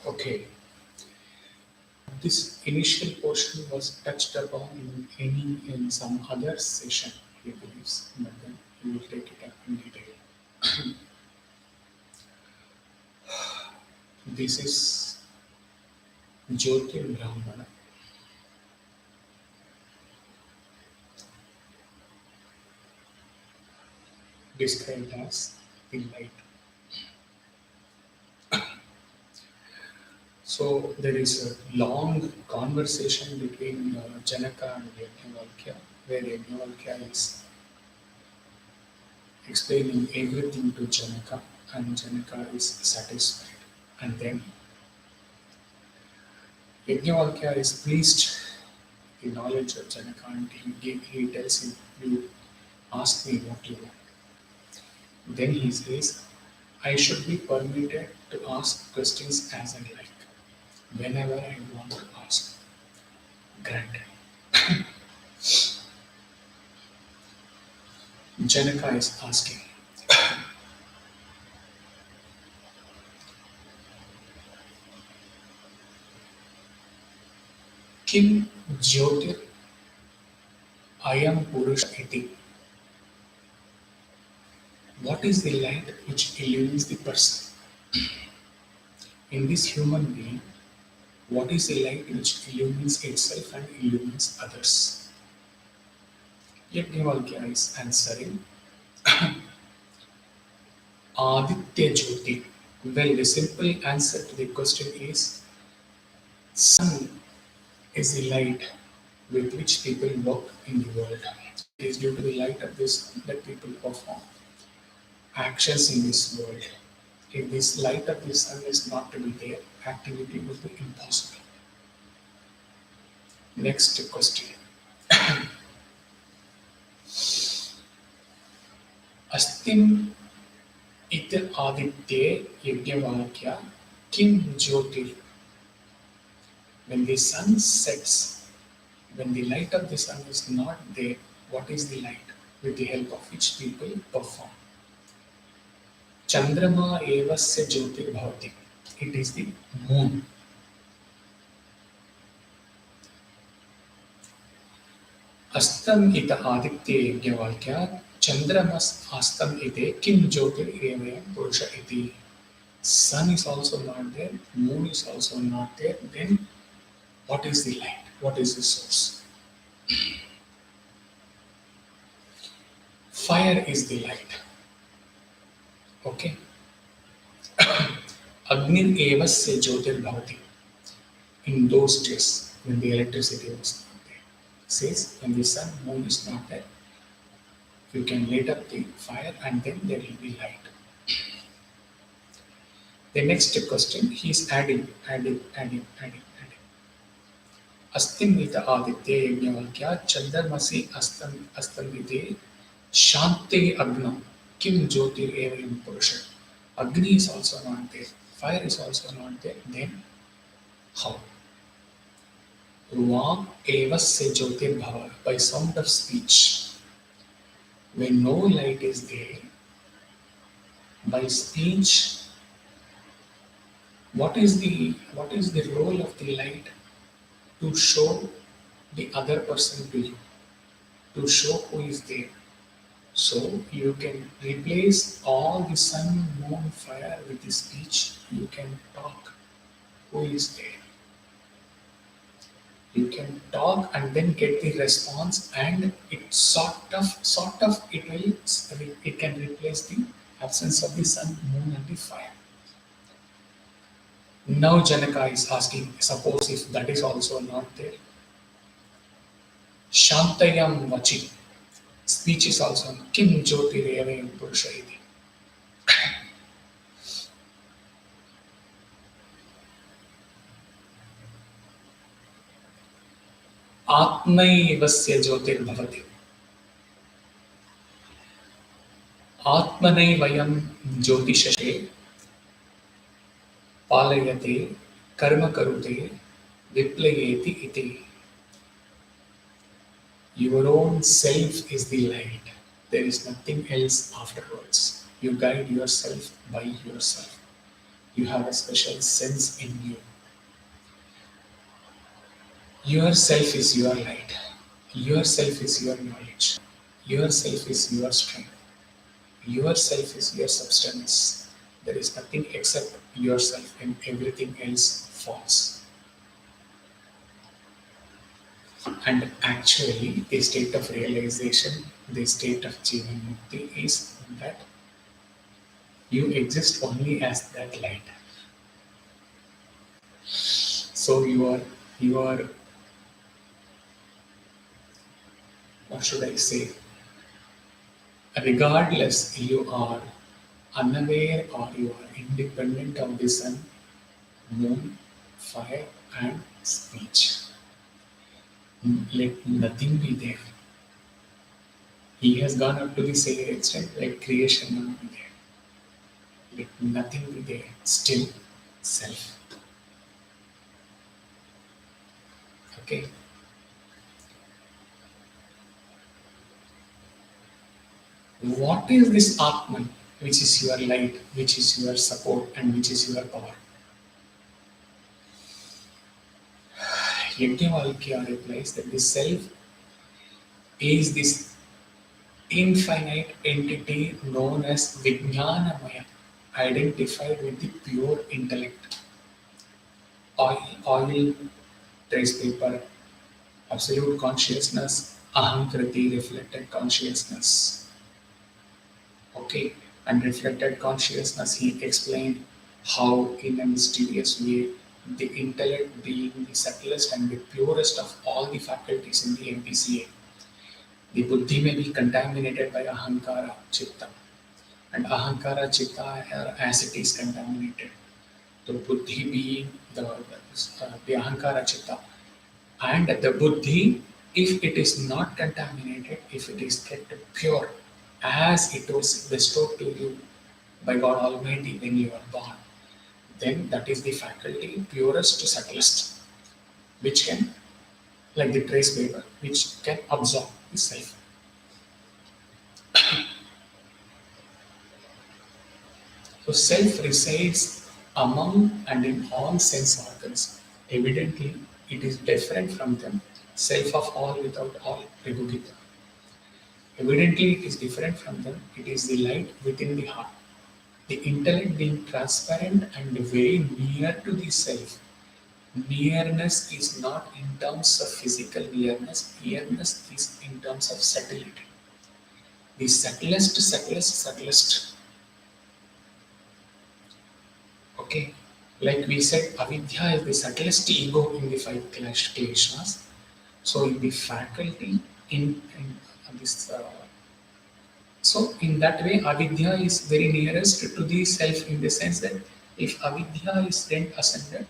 Okay, this initial portion was touched upon in some other session, he believes, but then he will take it up in detail. This is Jyotir Brahmana, described as the light. So there is a long conversation between Janaka and Yajnavalkya, where Yajnavalkya is explaining everything to Janaka, and Janaka is satisfied. And then Yajnavalkya is pleased with the knowledge of Janaka, and he tells him, "You ask me what you want." Then he says, "I should be permitted to ask questions as I like, whenever I want to ask." Granted. Janaka is asking, Kim Jyotir Ayam Purusha Iti. What is the light which illumines the person? In this human being, what is the light which illumines itself and illumines others? Yajnavalkya is answering, Aditya Jyoti. Well, the simple answer to the question is, sun is the light with which people work in the world. It is due to the light of this that people perform actions in this world. If this light of the sun is not to be there, activity will be impossible. Next question. Astim iti aditye yajnavalkya kim jyotir. When the sun sets, when the light of the sun is not there, what is the light with the help of which people perform? Chandrama evasya jyotir bhavati. It is the moon. Astam ita aditya yajnavalkya chandramas astam ite kim jyotir evayam purusha iti. Sun is also not there, moon is also not there, then what is the light? What is the source? Fire is the light. Okay. Agnir evasya jyotir bhavati. In those days, when the electricity was not there, says when the sun, moon is not there, you can light up the fire and then there will be light. The next question, he is adding. Astim ita aditya yajnavalkya chandarmasi astam ite shante agnam kim jyotir evayam purusha. Agni is also not there, fire is also not there, then how? Vak evasya jyotir bhava, by sound of speech. When no light is there, by speech, what is the role of the light? To show the other person to you, to show who is there. So you can replace all the sun, moon, fire with the speech. You can talk who is there. You can talk and then get the response, and it it can replace the absence of the sun, moon, and the fire. Now Janaka is asking, suppose if that is also not there, Shantayam vachi, speech is also not. Kim jyotirevayam purusha iti. Atmaivasya jyotir bhavati. Atmanayvayam jyotishashe palayate karma karute viplayeti iti. Your own self is the light. There is nothing else afterwards. You guide yourself by yourself. You have a special sense in you. Yourself is your light. Yourself is your knowledge. Yourself is your strength. Yourself is your substance. There is nothing except yourself, and everything else falls. And actually, the state of realization, the state of Jivan Mukti is that you exist only as that light. So you are, what should I say? Regardless, you are unaware or you are independent of the sun, moon, fire, and speech. Let nothing be there. He has gone up to the same extent like creation will be there. Let nothing be there. Still self. Okay. What is this Atman, which is your light, which is your support, and which is your power? Yajnavalkya replies that the self is this infinite entity known as Vijnanamaya, identified with the pure intellect. Oil, trace paper, absolute consciousness, ahankriti, reflected consciousness. Okay, and reflected consciousness, he explained how, in a mysterious way, the intellect being the subtlest and the purest of all the faculties in the MPCA, the buddhi may be contaminated by ahankara, chitta, and ahankara, chitta, as it is contaminated. The buddhi being the ahankara, chitta, and the buddhi, if it is not contaminated, if it is kept pure, as it was bestowed to you by God Almighty when you are born, then that is the faculty purest to subtlest, which can, like the trace paper, which can absorb the self. So self resides among and in all sense organs. Evidently, it is different from them. Self of all without all, Rigugita. Evidently, it is different from them. It is the light within the heart. The intellect being transparent and very near to the self. Nearness is not in terms of physical nearness. Nearness is in terms of subtlety. The subtlest. Okay. Like we said, avidya is the subtlest ego in the five kleshas. So in the faculty, in this, so in that way, avidya is very nearest to the self in the sense that if avidya is then ascended,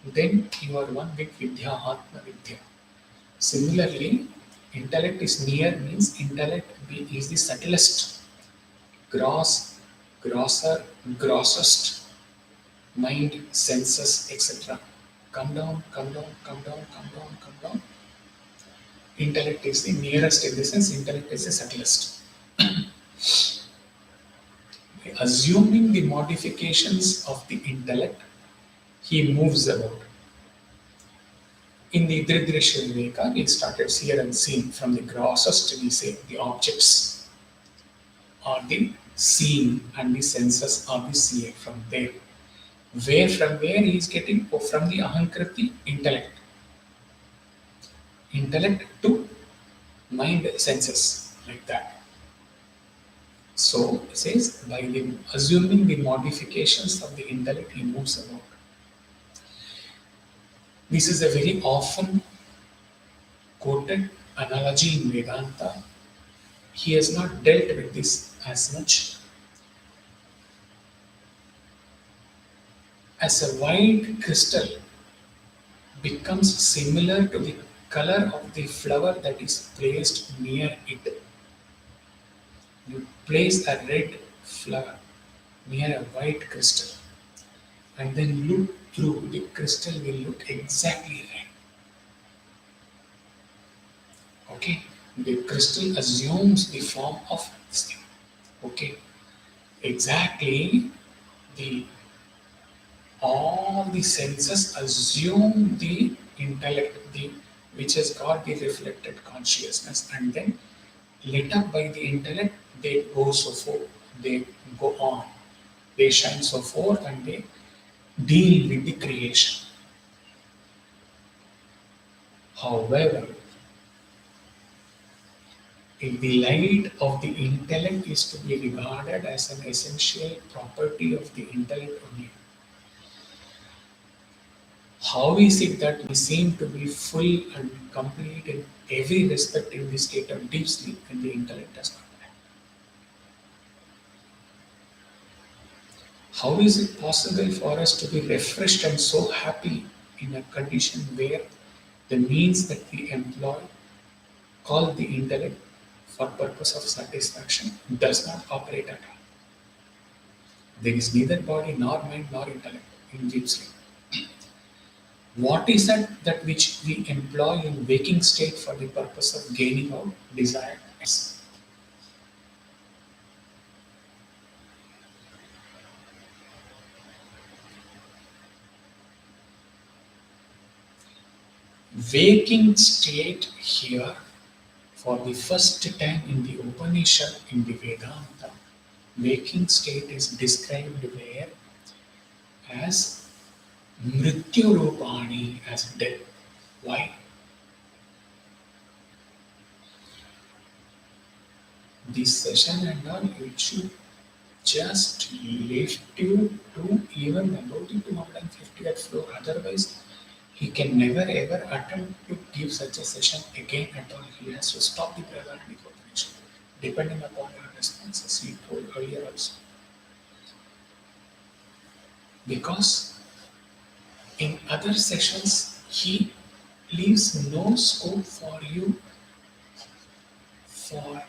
then you are one with vidya, atma vidya. Similarly, intellect is near means intellect is the subtlest, grosser, grossest mind, senses, etc. Come down, come down, come down, come down, come down. Intellect is the nearest in the sense, intellect is the subtlest. Assuming the modifications of the intellect, he moves about. In the Dridrishya Viveka, it started here and seen from the grossest, we say, the objects are the seen and the senses are the seeing from there. From where he is getting? Oh, from the ahankriti, intellect. Intellect to mind, senses, like that. So it says, by assuming the modifications of the intellect, he moves about. This is a very often quoted analogy in Vedanta. He has not dealt with this as much. As a white crystal becomes similar to the color of the flower that is placed near it. You place a red flower near a white crystal and then look through, the crystal will look exactly red. Okay, the crystal assumes the form of this thing. Okay, exactly the all the senses assume the intellect, which has got the reflected consciousness, and then lit up by the intellect, they go so forth, they go on, they shine so forth, and they deal with the creation. However, if the light of the intellect is to be regarded as an essential property of the intellect only, how is it that we seem to be full and complete in every respect in the state of deep sleep when the intellect does not act? How is it possible for us to be refreshed and so happy in a condition where the means that we employ, called the intellect, for purpose of satisfaction, does not operate at all? There is neither body nor mind nor intellect in deep sleep. What is that which we employ in waking state for the purpose of gaining out desired ends? Waking state here, for the first time in the Upanishad, in the Vedanta, waking state is described where as Mrityu Rupani, as death. Why? This session and all, it should just lift you to even above the 250th floor. Otherwise, he can never ever attempt to give such a session again at all. He has to stop the Brihadaranyaka Upanishad, depending upon your responses, he told earlier also. Because in other sessions, he leaves no scope for you for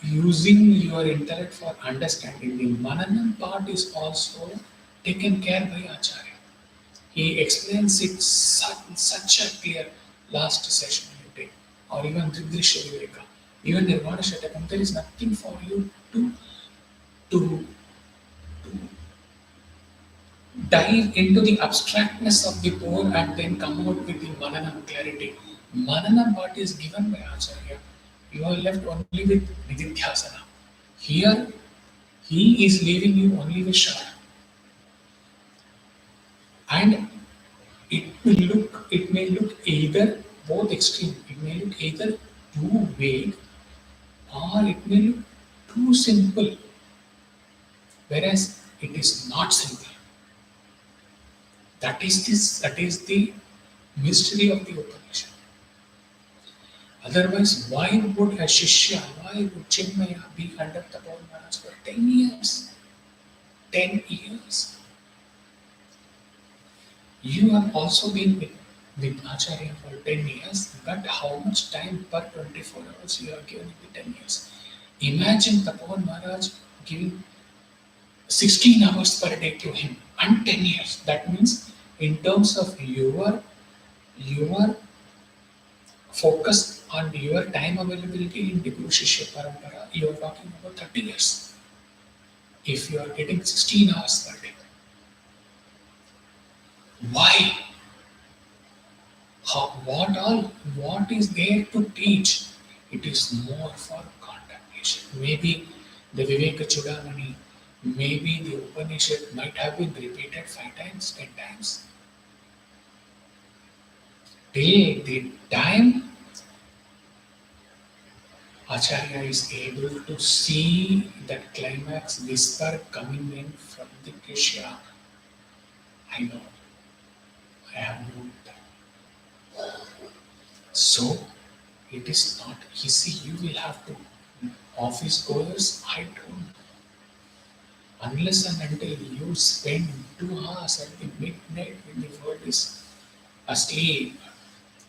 using your intellect for understanding. The Mananam part is also taken care by Acharya. He explains it such a clear last session you take, or even Drisha Viveka, even Nirvana Shatakam. There is nothing for you to dive into the abstractness of the poor and then come out with the Mananam clarity. Mananam what is given by Acharya, you are left only with Nididhyasana. Here, he is leaving you only with Shara. And it may look either both extreme. It may look either too vague or it may look too simple. Whereas it is not simple. That is the mystery of the Upanishad. Otherwise, why would a Shishya, why would Chinmaya be under Tapovan Maharaj for 10 years? 10 years. You have also been with Acharya for 10 years, but how much time per 24 hours you are given in the 10 years? Imagine Tapovan Maharaj giving 16 hours per day to him and 10 years. That means in terms of your focus on your time availability in the Guru Shishya Parampara, you are talking about 30 years. If you are getting 16 hours per day. Why? What is there to teach? It is more for contemplation. Maybe the Viveka Chudamani, maybe the Upanishad might have been repeated 5 times, 10 times. Till the time Acharya is able to see that climax whisper coming in from the Krishna. I know. I have known that. So it is not easy. You will have to. Office goers, I don't. Unless and until you spend 2 hours at the midnight when the world is asleep,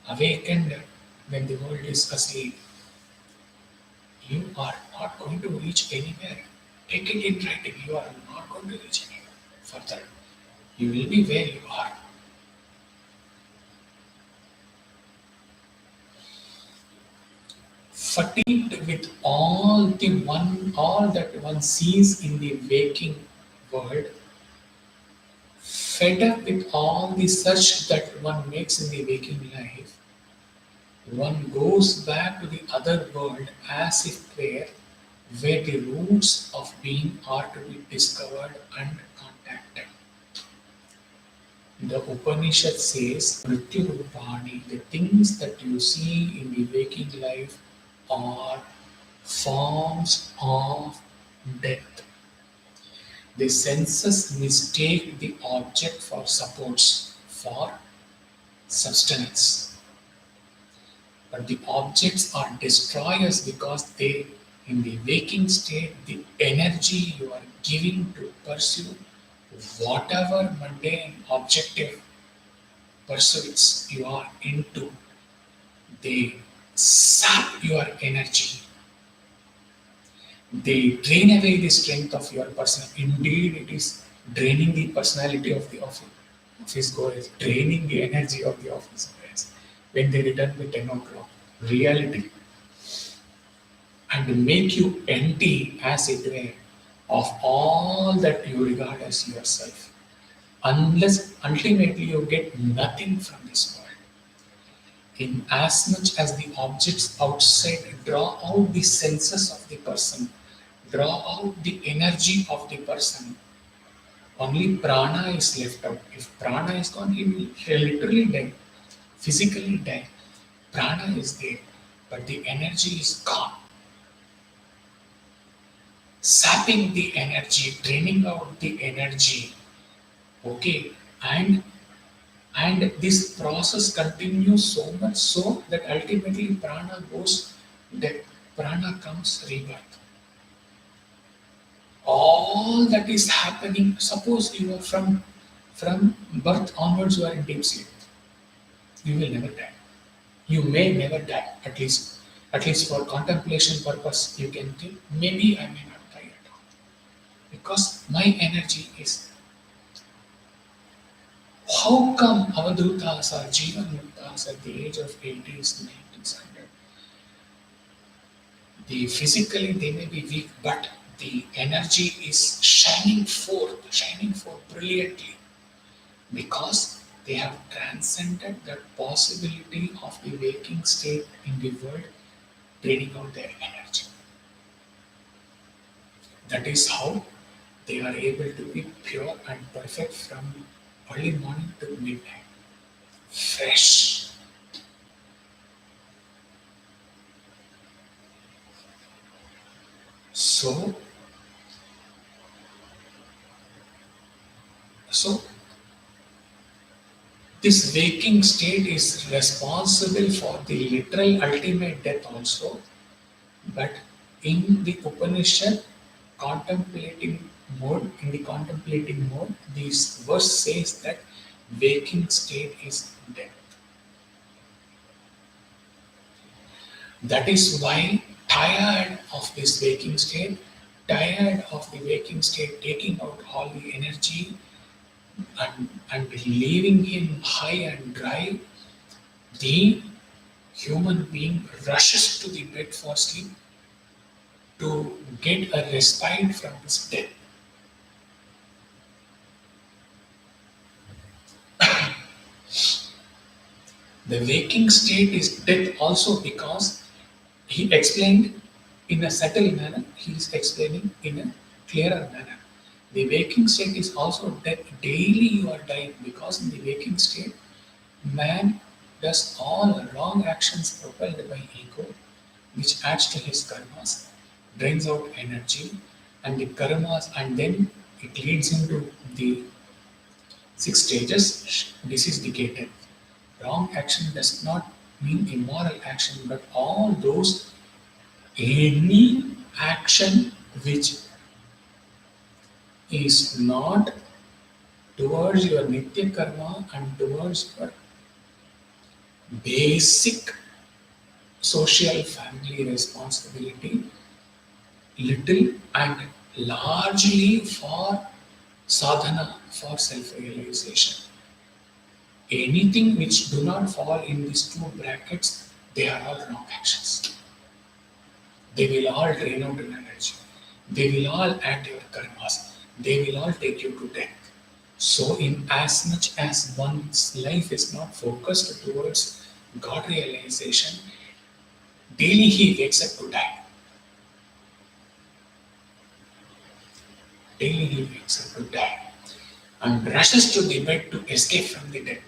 awakened when the world is asleep, you are not going to reach anywhere. Take it in writing. You are not going to reach anywhere further. You will be where you are. Fatigued with all that one sees in the waking world, fed up with all the search that one makes in the waking life, one goes back to the other world as if where the roots of being are to be discovered and contacted. The Upanishad says, Mrityu Rupani, the things that you see in the waking life are forms of death. The senses mistake the object for supports, for sustenance. But the objects are destroyers because in the waking state, the energy you are giving to pursue whatever mundane objective pursuits you are into, they sap your energy. They drain away the strength of your person. Indeed, it is draining the personality of the office goers, draining the energy of the office goers when they return with 10 o'clock. Reality. And make you empty, as it were, of all that you regard as yourself. Unless ultimately you get nothing from this world. In as much as the objects outside draw out the senses of the person, draw out the energy of the person, only prana is left out. If prana is gone, he'll literally die, physically die. Prana is there, but the energy is gone. Sapping the energy, draining out the energy. Okay, and this process continues so much so that ultimately prana goes, that prana comes rebirth. All that is happening, suppose you are from birth onwards you are in deep sleep. You will never die. You may never die, at least for contemplation purpose you can think, maybe I may not die at all. Because my energy is. How come avadhutas or jivan muktas at the age of 80s, 90s, 100? Physically they may be weak, but the energy is shining forth brilliantly because they have transcended that possibility of the waking state in the world, draining out their energy. That is how they are able to be pure and perfect from early morning to midnight. Fresh. So this waking state is responsible for the literal ultimate death also, but in the Upanishad in the contemplating mode, this verse says that waking state is death. That is why tired of this waking state, taking out all the energy and leaving him high and dry, the human being rushes to the bed for sleep to get a respite from his death. The waking state is death also because he explained in a subtle manner, he is explaining in a clearer manner. The waking state is also death. Daily you are dying because in the waking state, man does all wrong actions propelled by ego, which adds to his karmas, drains out energy, and the karmas, and then it leads him to the 6 stages. This is decay. Wrong action does not mean immoral action, but all those, any action which is not towards your nitya karma and towards your basic social family responsibility, little and largely for sadhana, for self-realization. Anything which do not fall in these two brackets, they are all wrong actions. They will all drain out an energy. They will all add your karmas. They will all take you to death. So, in as much as one's life is not focused towards God realization, daily he wakes up to die. Daily he wakes up to die and rushes to the bed to escape from the death.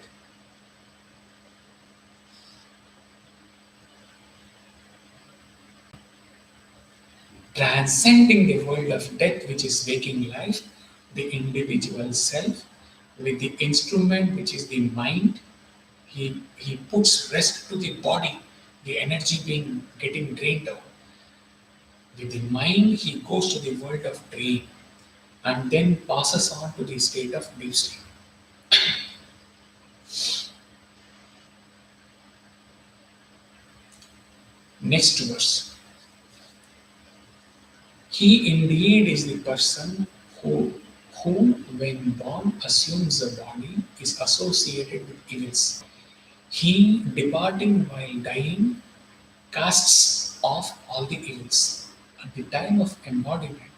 Transcending the world of death, which is waking life, the individual self, with the instrument, which is the mind, he puts rest to the body, the energy being getting drained out. With the mind, he goes to the world of dream and then passes on to the state of deep sleep. Next verse. He indeed is the person who, when born, assumes a body, is associated with evils. He, departing while dying, casts off all the evils. At the time of embodiment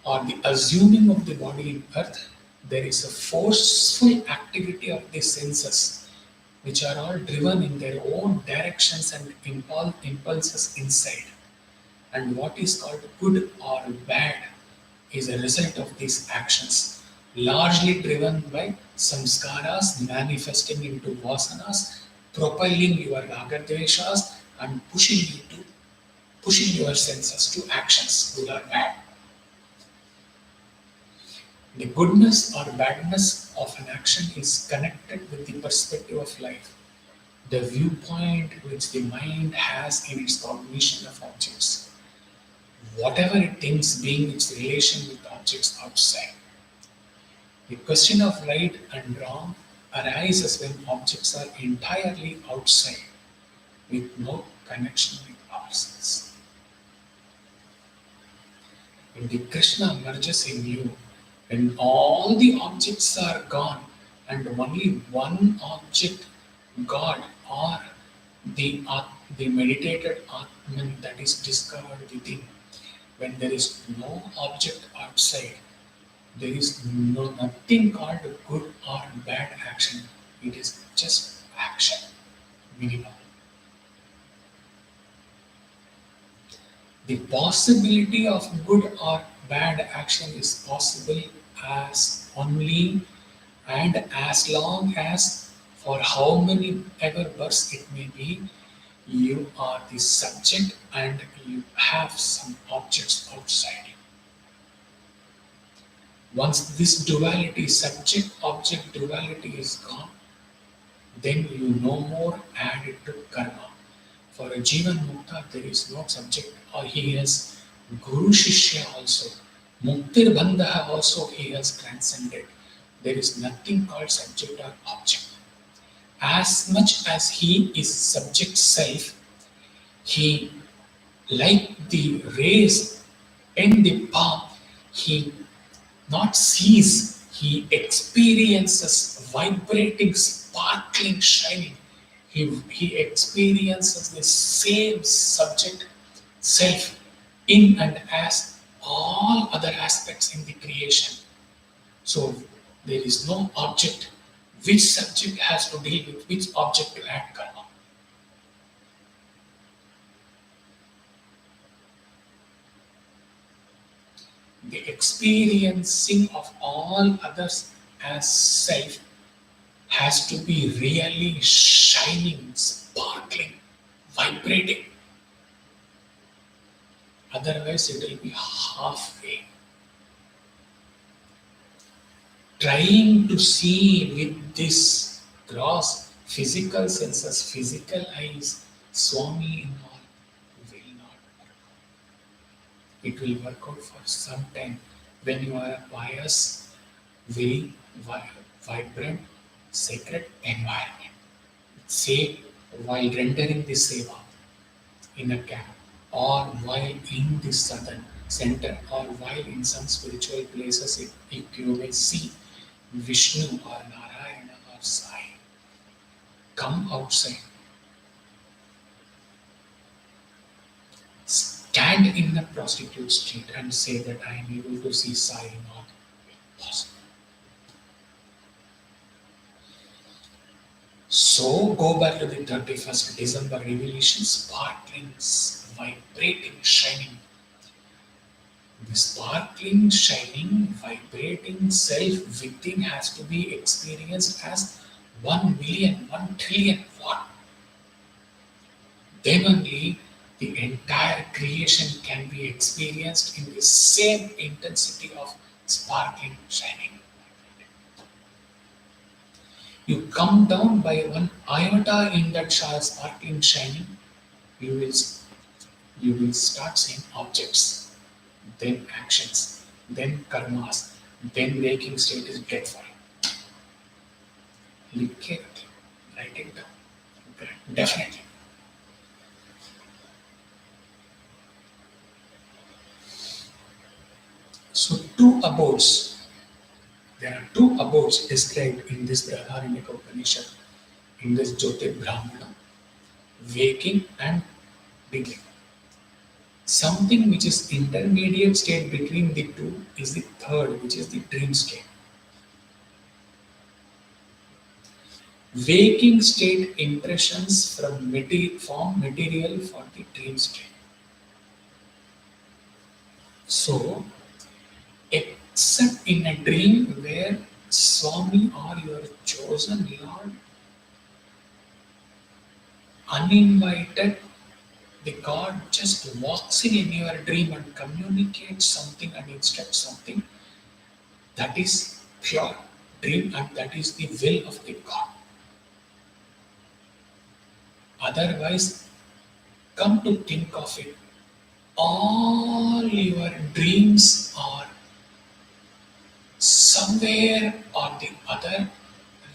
or the assuming of the body in earth, there is a forceful activity of the senses, which are all driven in their own directions and impulses inside. And what is called good or bad is a result of these actions, largely driven by samskaras manifesting into vasanas, propelling your ragadveshas and pushing your senses to actions, good or bad. The goodness or badness of an action is connected with the perspective of life, the viewpoint which the mind has in its cognition of objects, whatever it thinks being its relation with objects outside. The question of right and wrong arises when objects are entirely outside with no connection with ourselves. When the Krishna merges in you, when all the objects are gone and only one object, God or the meditated Atman that is discovered within, when there is no object outside, there is nothing called good or bad action. It is just action, minimal. The possibility of good or bad action is possible as only and as long as for how many ever births it may be, you are the subject and you have some objects outside you. Once this duality, subject-object duality is gone, then you no more add it to karma. For a Jivan Mukta, there is no subject, or he has Guru Shishya also. Muktir Bandha also he has transcended. There is nothing called subject or object. As much as he is subject self, he, like the rays in the palm, he not sees, he experiences vibrating, sparkling, shining. He experiences the same subject self in and as all other aspects in the creation. So there is no object. Which subject has to deal with which object to add karma? The experiencing of all others as self has to be really shining, sparkling, vibrating. Otherwise, it will be halfway. Trying to see with this gross physical senses, physical eyes, Swami and all, will not work out. It will work out for some time when you are a pious, very vibrant, sacred environment. Say while rendering the seva in a camp, or while in the southern center, or while in some spiritual places, if you may see Vishnu or Narayana or Sai, come outside, stand in the prostitute street and say that I am able to see Sai, not possible. So go back to the 31st December revelation, sparkling, vibrating, shining. The sparkling, shining, vibrating self within has to be experienced as 1 million, 1 trillion watt. Then only the entire creation can be experienced in the same intensity of sparkling, shining. You come down by one iota in that sparkling, shining, you will you will start seeing objects, then actions, then karmas, then waking state is dreadful. Look at it, write it down. Okay, definitely. So two abodes. There are two abodes described in this Brihadaranyaka Upanishad, in this Jyotir Brahmana, waking and beginning. Something which is intermediate state between the two is the third, which is the dreamscape. Waking state impressions from form material for the dreamscape. So, except in a dream where Swami or your chosen Lord, uninvited, the God just walks in your dream and communicates something and instructs something, that is pure dream and that is the will of the God. Otherwise, come to think of it, all your dreams are somewhere or the other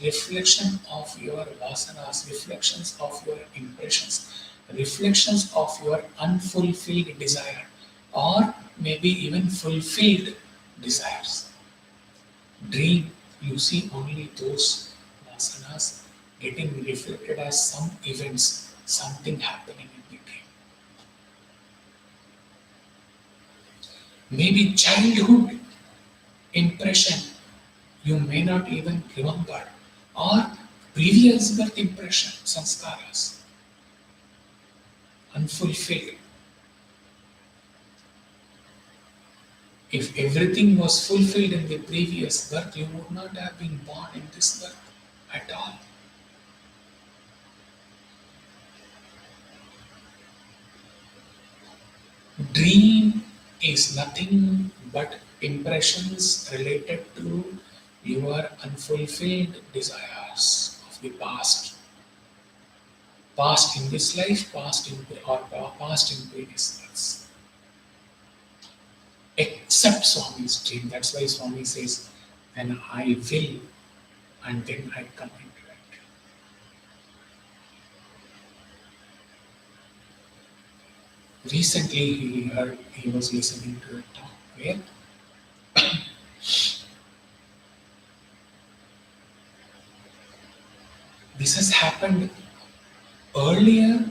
reflection of your vasanas, reflections of your impressions, reflections of your unfulfilled desire, or maybe even fulfilled desires. Dream, you see only those vasanas getting reflected as some events, something happening in the dream. Maybe childhood impression you may not even remember, or previous birth impression, sanskaras, unfulfilled. If everything was fulfilled in the previous birth, you would not have been born in this birth at all. Dream is nothing but impressions related to your unfulfilled desires of the past. Past in this life, past in previous lives. Except Swami's dream. That's why Swami says, then I will, and then I come into it. Recently he was listening to a talk where this has happened earlier.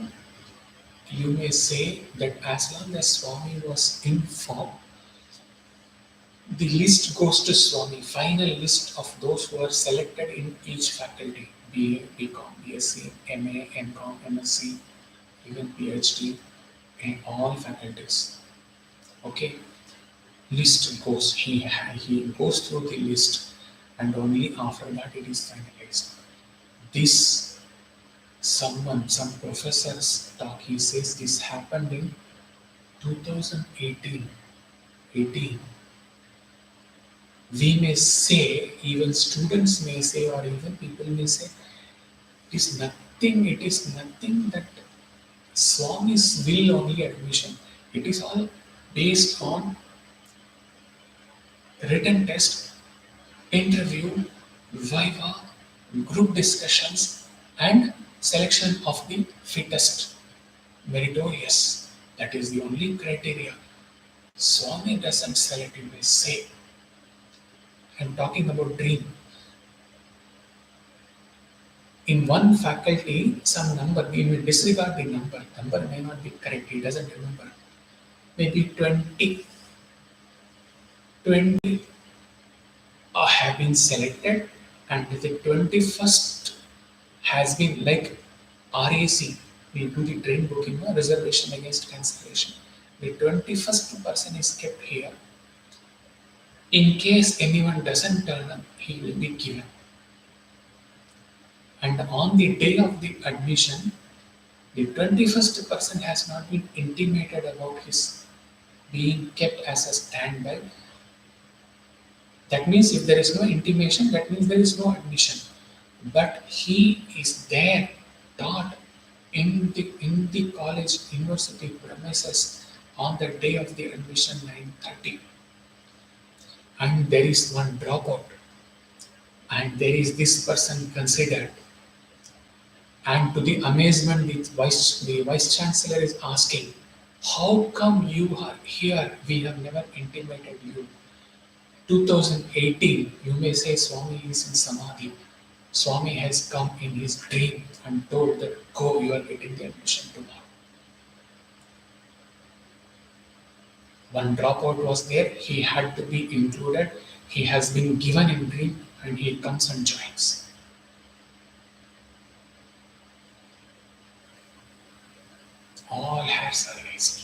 You may say that as long as Swami was informed, the list goes to Swami, final list of those who are selected in each faculty, BA, BCom, BSc, MA, MCom, MSc, even PhD, in all faculties. Okay, list goes, he goes through the list and only after that it is finalized. This, some professor's talk, he says this happened in 2018, 18. We may say, even students may say, or even people may say, it is nothing that Swami's will only admission. It is all based on written test, interview, viva, group discussions, and selection of the fittest, meritorious. That is the only criteria. Swami doesn't select, you may say. I'm talking about dream. In one faculty, some number, we will disregard the number. Number may not be correct, he doesn't remember. Maybe 20 have been selected, and the 21st has been like RAC, we do the train booking, no? Reservation against cancellation. The 21st person is kept here. In case anyone doesn't turn up, he will be given. And on the day of the admission, the 21st person has not been intimated about his being kept as a standby. That means if there is no intimation, that means there is no admission. But he is there, taught in the college university premises on the day of the admission 9:30, and there is one dropout, and there is this person considered, and to the amazement the vice chancellor is asking, how come you are here? We have never intimated you. 2018, you may say Swami is in Samadhi. Swami has come in his dream and told that, go, you are getting the admission tomorrow. One dropout was there, he had to be included. He has been given in dream and he comes and joins. All hairs are raised.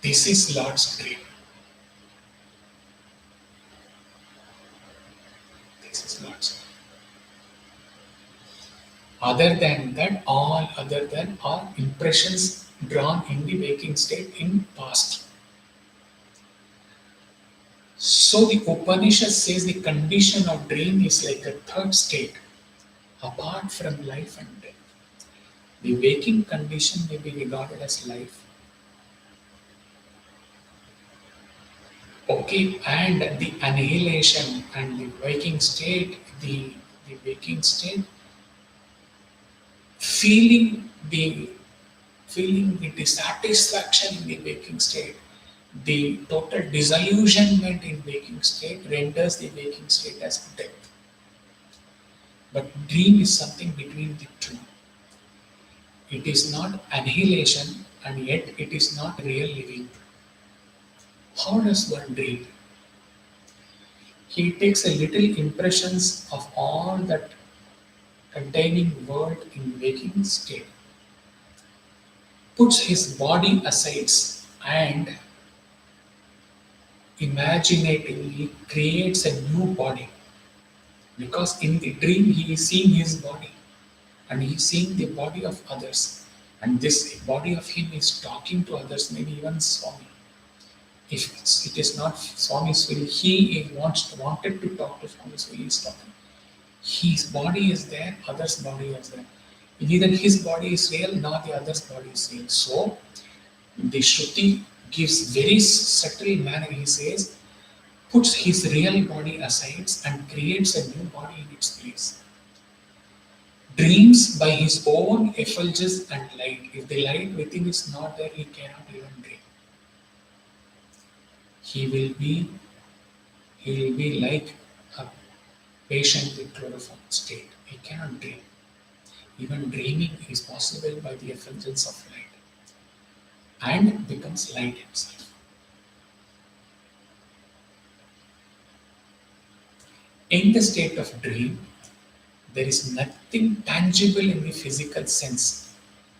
This is Lord's dream. This is Lord's dream. Other than that, all other than are impressions drawn in the waking state in past. So the Upanishad says the condition of dream is like a third state, apart from life and death. The waking condition may be regarded as life. Okay, and the annihilation and the waking state, the waking state, feeling the dissatisfaction in the waking state, the total disillusionment in waking state renders the waking state as death. But dream is something between the two. It is not annihilation and yet it is not real living. How does one dream? He takes a little impressions of all that containing world in waking state, puts his body aside and imaginatively creates a new body. Because in the dream he is seeing his body and he is seeing the body of others. And this body of him is talking to others, maybe even Swami. If it is not Swami's will, he wanted to talk to Swami, so he is talking. His body is there, others' body is there. Neither his body is real nor the other's body is real. So the Shruti gives very subtle manner, he says, puts his real body aside and creates a new body in its place. Dreams by his own effulgence and light. If the light within is not there, he cannot even dream. He will be like a patient with chloroform state. He cannot dream. Even dreaming is possible by the effulgence of light and becomes light himself. In the state of dream, there is nothing tangible in the physical sense.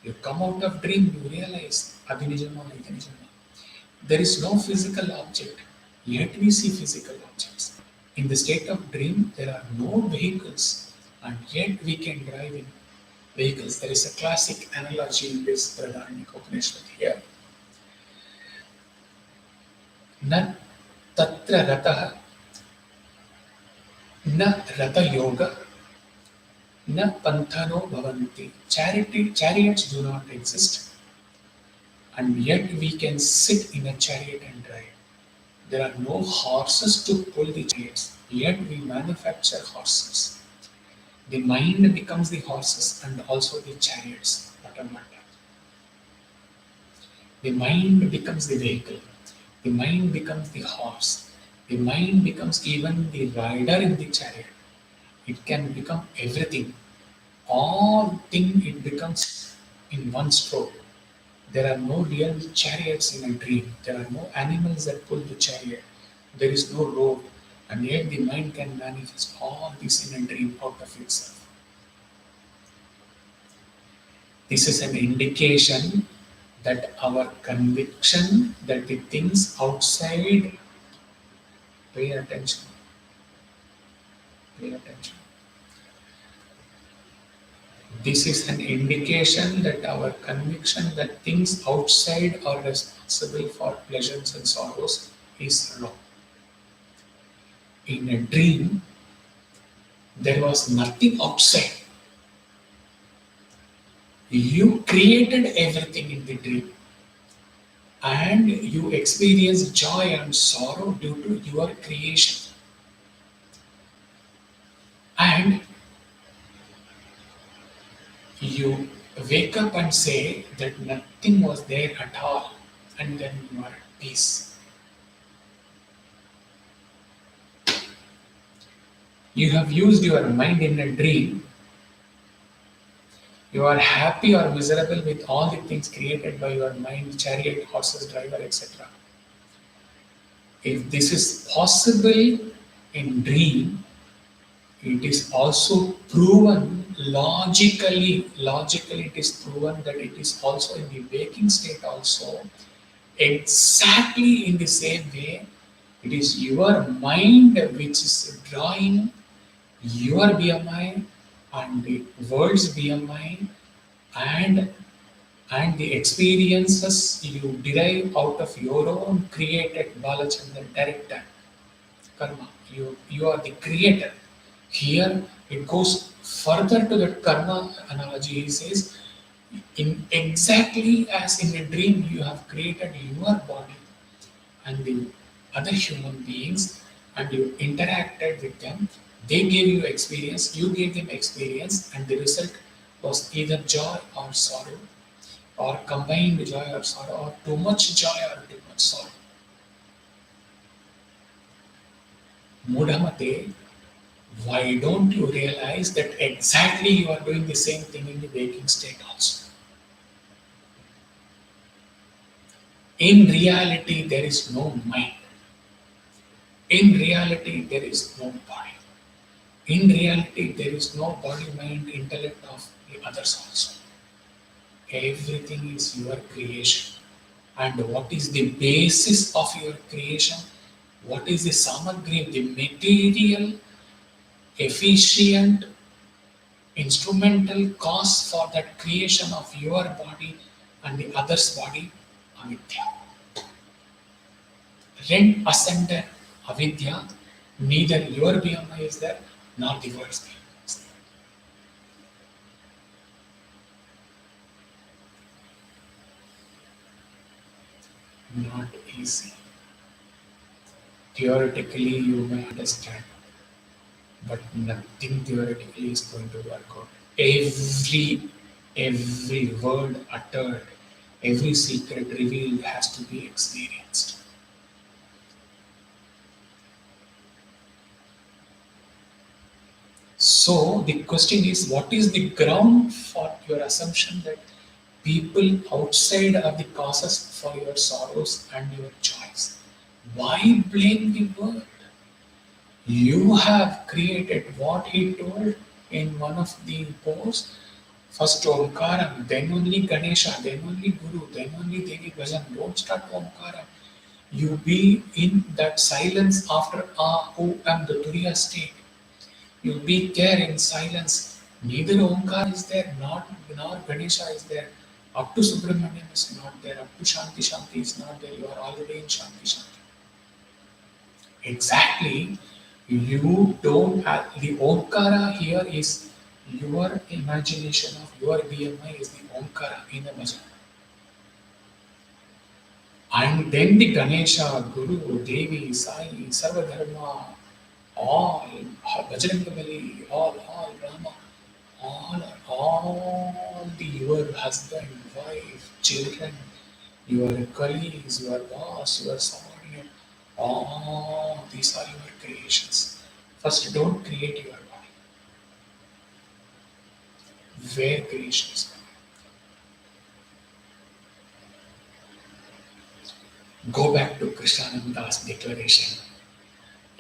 You come out of dream, you realize Adinijama, Idanijama. There is no physical object, yet we see physical objects. In the state of dream, there are no vehicles, and yet we can drive in vehicles. There is a classic analogy in this Brihadaranyaka Upanishad here. Na tatra rataha, na rata yoga, na panthano bhavanti. Chariots do not exist, and yet we can sit in a chariot and drive. There are no horses to pull the chariots, yet we manufacture horses. The mind becomes the horses and also the chariots. The mind becomes the vehicle. The mind becomes the horse. The mind becomes even the rider in the chariot. It can become everything. All thing it becomes in one stroke. There are no real chariots in a dream. There are no animals that pull the chariot. There is no road. And yet the mind can manifest all this in a dream out of itself. This is an indication that our conviction that the things outside, pay attention, pay attention. This is an indication that our conviction that things outside are responsible for pleasures and sorrows is wrong. In a dream, there was nothing outside. You created everything in the dream, and you experience joy and sorrow due to your creation. And you wake up and say that nothing was there at all, and then you are at peace. You have used your mind in a dream. You are happy or miserable with all the things created by your mind, chariot, horses, driver, etc. If this is possible in dream, it is also proven logically it is proven that it is also in the waking state also, exactly in the same way. It is your mind which is drawing your BMI and the world's BMI and the experiences you derive out of your own created Balachandran director karma. You are the creator. Here it goes further to that karma analogy. He says, in exactly as in a dream you have created your body and the other human beings and you interacted with them. They gave you experience, you gave them experience, and the result was either joy or sorrow, or combined joy or sorrow, or too much joy or too much sorrow. Mudhamate, why don't you realize that exactly you are doing the same thing in the waking state also? In reality, there is no mind. In reality, there is no body. In reality, there is no body, mind, intellect of the others also. Everything is your creation. And what is the basis of your creation? What is the samagri, the material, efficient, instrumental cause for that creation of your body and the other's body? Avidya. Rent asunder avidya, neither your BMI is there nor the world's BMI is there. Not easy. Theoretically, you may understand, but nothing theoretically is going to work out. Every word uttered, every secret revealed has to be experienced. So the question is, what is the ground for your assumption that people outside are the causes for your sorrows and your joys? Why blame the world? You have created what he told in one of the posts. First Omkaram, then only Ganesha, then only Guru, then only Devi Bhajan. Don't start Omkaram. You be in that silence after O and the Turiya state. You be there in silence. Neither Omkar is there, nor Ganesha is there. Up to Subramaniam is not there. Up to Shanti is not there. You are already in Shanti. Exactly. You don't have the Omkara here is your imagination of your BMI is the Omkara in the bhajan. And then the Ganesha, Guru, Devi, Sai, Sarvadharma, all Bajrangamali, all Rama, all your husband, wife, children, your colleagues, your boss, your subordinate, all these are your creations. First, don't create your body. Where creation is coming. Go back to Krishnananda's declaration.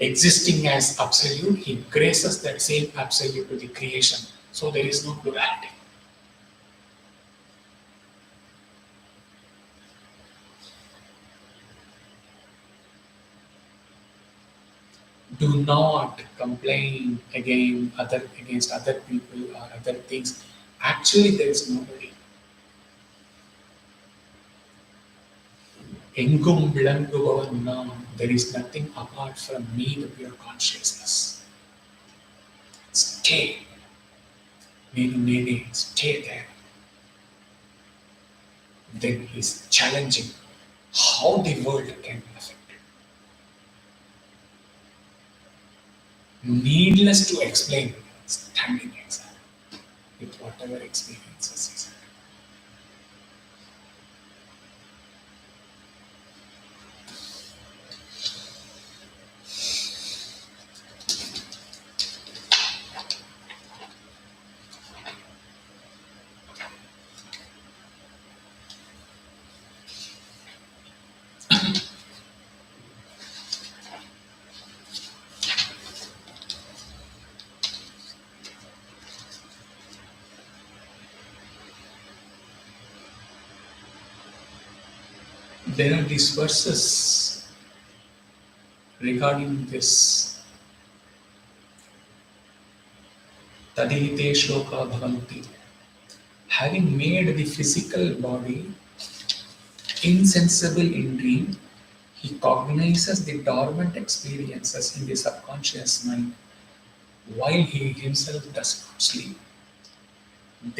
existing as absolute, he graces that same absolute to the creation. So there is no plurality. Do not complain against other people or other things. Actually, there is nobody. Engum விளங்குபவன் நான். There is nothing apart from me, the pure consciousness. Stay. Stay there. Then he's challenging how the world can be affected. Needless to explain, standing example with whatever experiences he's had. There are these verses regarding this. Tadihite shloka bhavanti. Having made the physical body insensible in dream, he cognizes the dormant experiences in the subconscious mind while he himself does not sleep.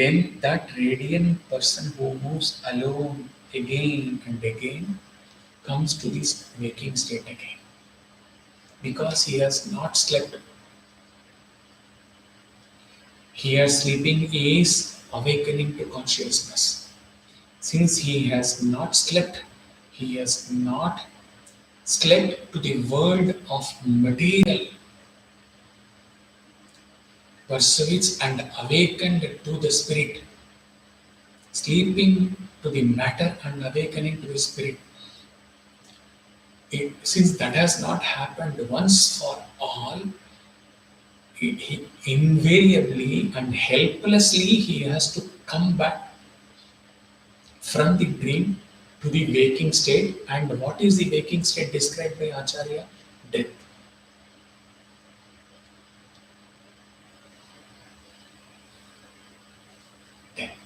Then that radiant person who moves alone again and again comes to this waking state again. Because he has not slept. Here sleeping is awakening to consciousness. Since he has not slept, he has not slept to the world of material pursuits and awakened to the spirit. Sleeping to the matter and awakening to the spirit. Since that has not happened once for all, he invariably and helplessly he has to come back from the dream to the waking state. And what is the waking state described by Acharya? Death. Death.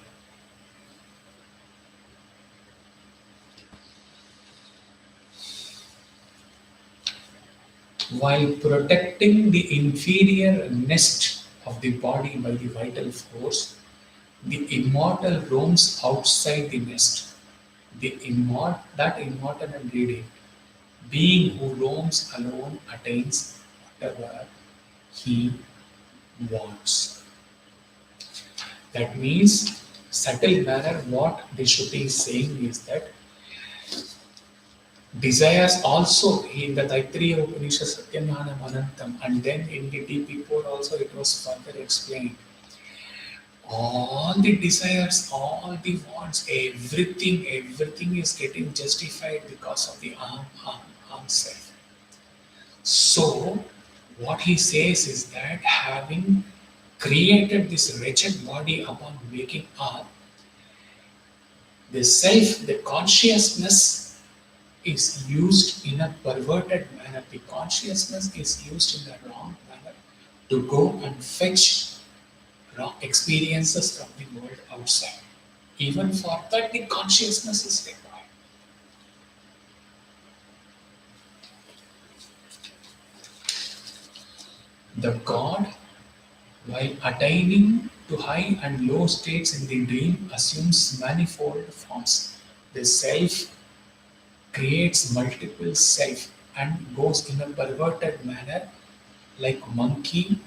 While protecting the inferior nest of the body by the vital force, the immortal roams outside the nest. That immortal and radiant being who roams alone attains whatever he wants. That means, subtle manner, what the Shruti is saying is that desires also in the Taittiriya Upanishad Satyamyanam Anantam, and then in the DP code also it was further explained. All the desires, all the wants, everything is getting justified because of the aham self. So, what he says is that having created this wretched body upon waking up, the self, the consciousness is used in a perverted manner. The consciousness is used in the wrong manner to go and fetch wrong experiences from the world outside. Even for that, the consciousness is required. The God, while attaining to high and low states in the dream, assumes manifold forms. The self creates multiple self and goes in a perverted manner like monkey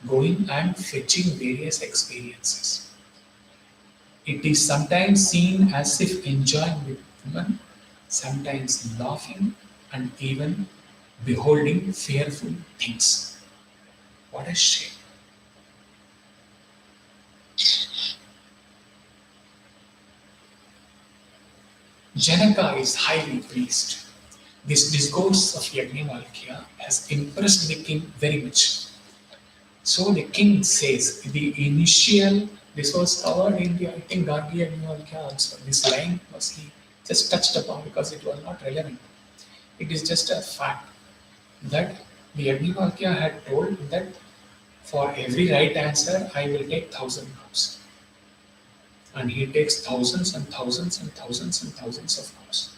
going and fetching various experiences. It is sometimes seen as if enjoying with women, sometimes laughing and even beholding fearful things. What a shame. Janaka is highly pleased This discourse of Yajnavalkya has impressed the king very much. So the king says, the initial, this was covered in the, I think, Gargi Yajnavalkya also. This line was he just touched upon because it was not relevant. It is just a fact that the Yajnavalkya had told that for every right answer, I will take 1,000 cows. And he takes thousands and thousands and thousands and thousands of cows.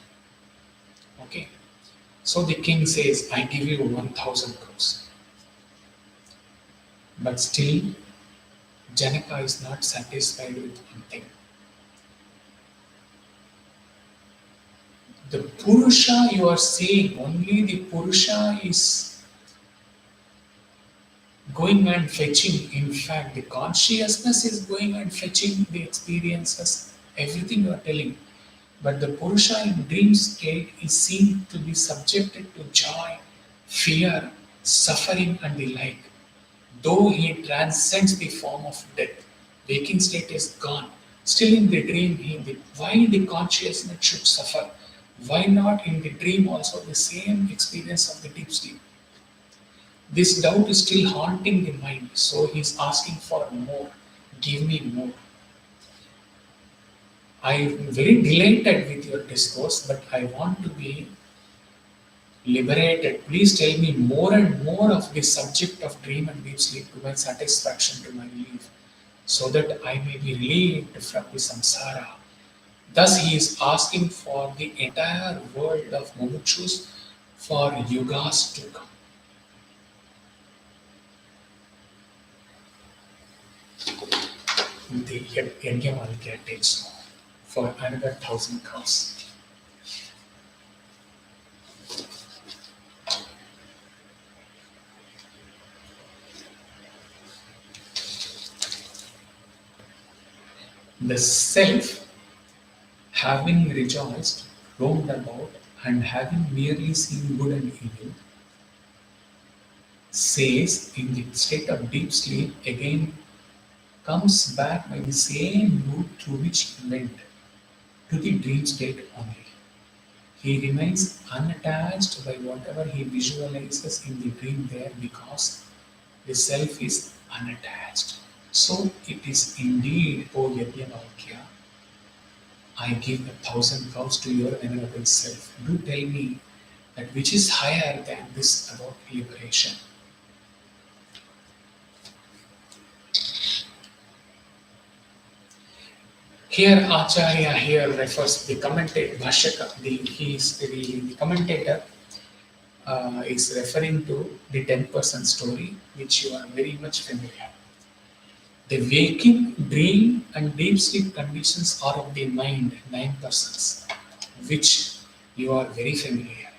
Okay. So the king says, I give you 1,000 cows. But still, Janaka is not satisfied with one thing. The Purusha you are seeing, only the Purusha is going and fetching. In fact, the consciousness is going and fetching the experiences, everything you are telling. But the Purusha in dream state is seen to be subjected to joy, fear, suffering, and the like. Though he transcends the form of death, waking state is gone. Still in the dream, why the consciousness should suffer? Why not in the dream also the same experience of the deep sleep? This doubt is still haunting the mind, so he is asking for more. Give me more. I am very delighted with your discourse, but I want to be liberated. Please tell me more and more of the subject of dream and deep sleep to my satisfaction, to my relief, so that I may be relieved from the samsara. Thus, he is asking for the entire world of mumukshus for yugas to come. The Yajnavalkya takes for another 1,000 cows. The self, having rejoiced, roamed about, and having merely seen good and evil, says in the state of deep sleep again comes back by the same route through which he went, to the dream state only. He remains unattached by whatever he visualizes in the dream there because the self is unattached. So it is indeed, O Yajnavalkya, I give 1,000 cows to your venerable self. Do tell me that which is higher than this about liberation. Here Acharya here refers the commentator, Bhashyaka, the commentator is referring to the 10% story which you are very much familiar. The waking, dream and deep sleep conditions are of the mind, 9%, which you are very familiar.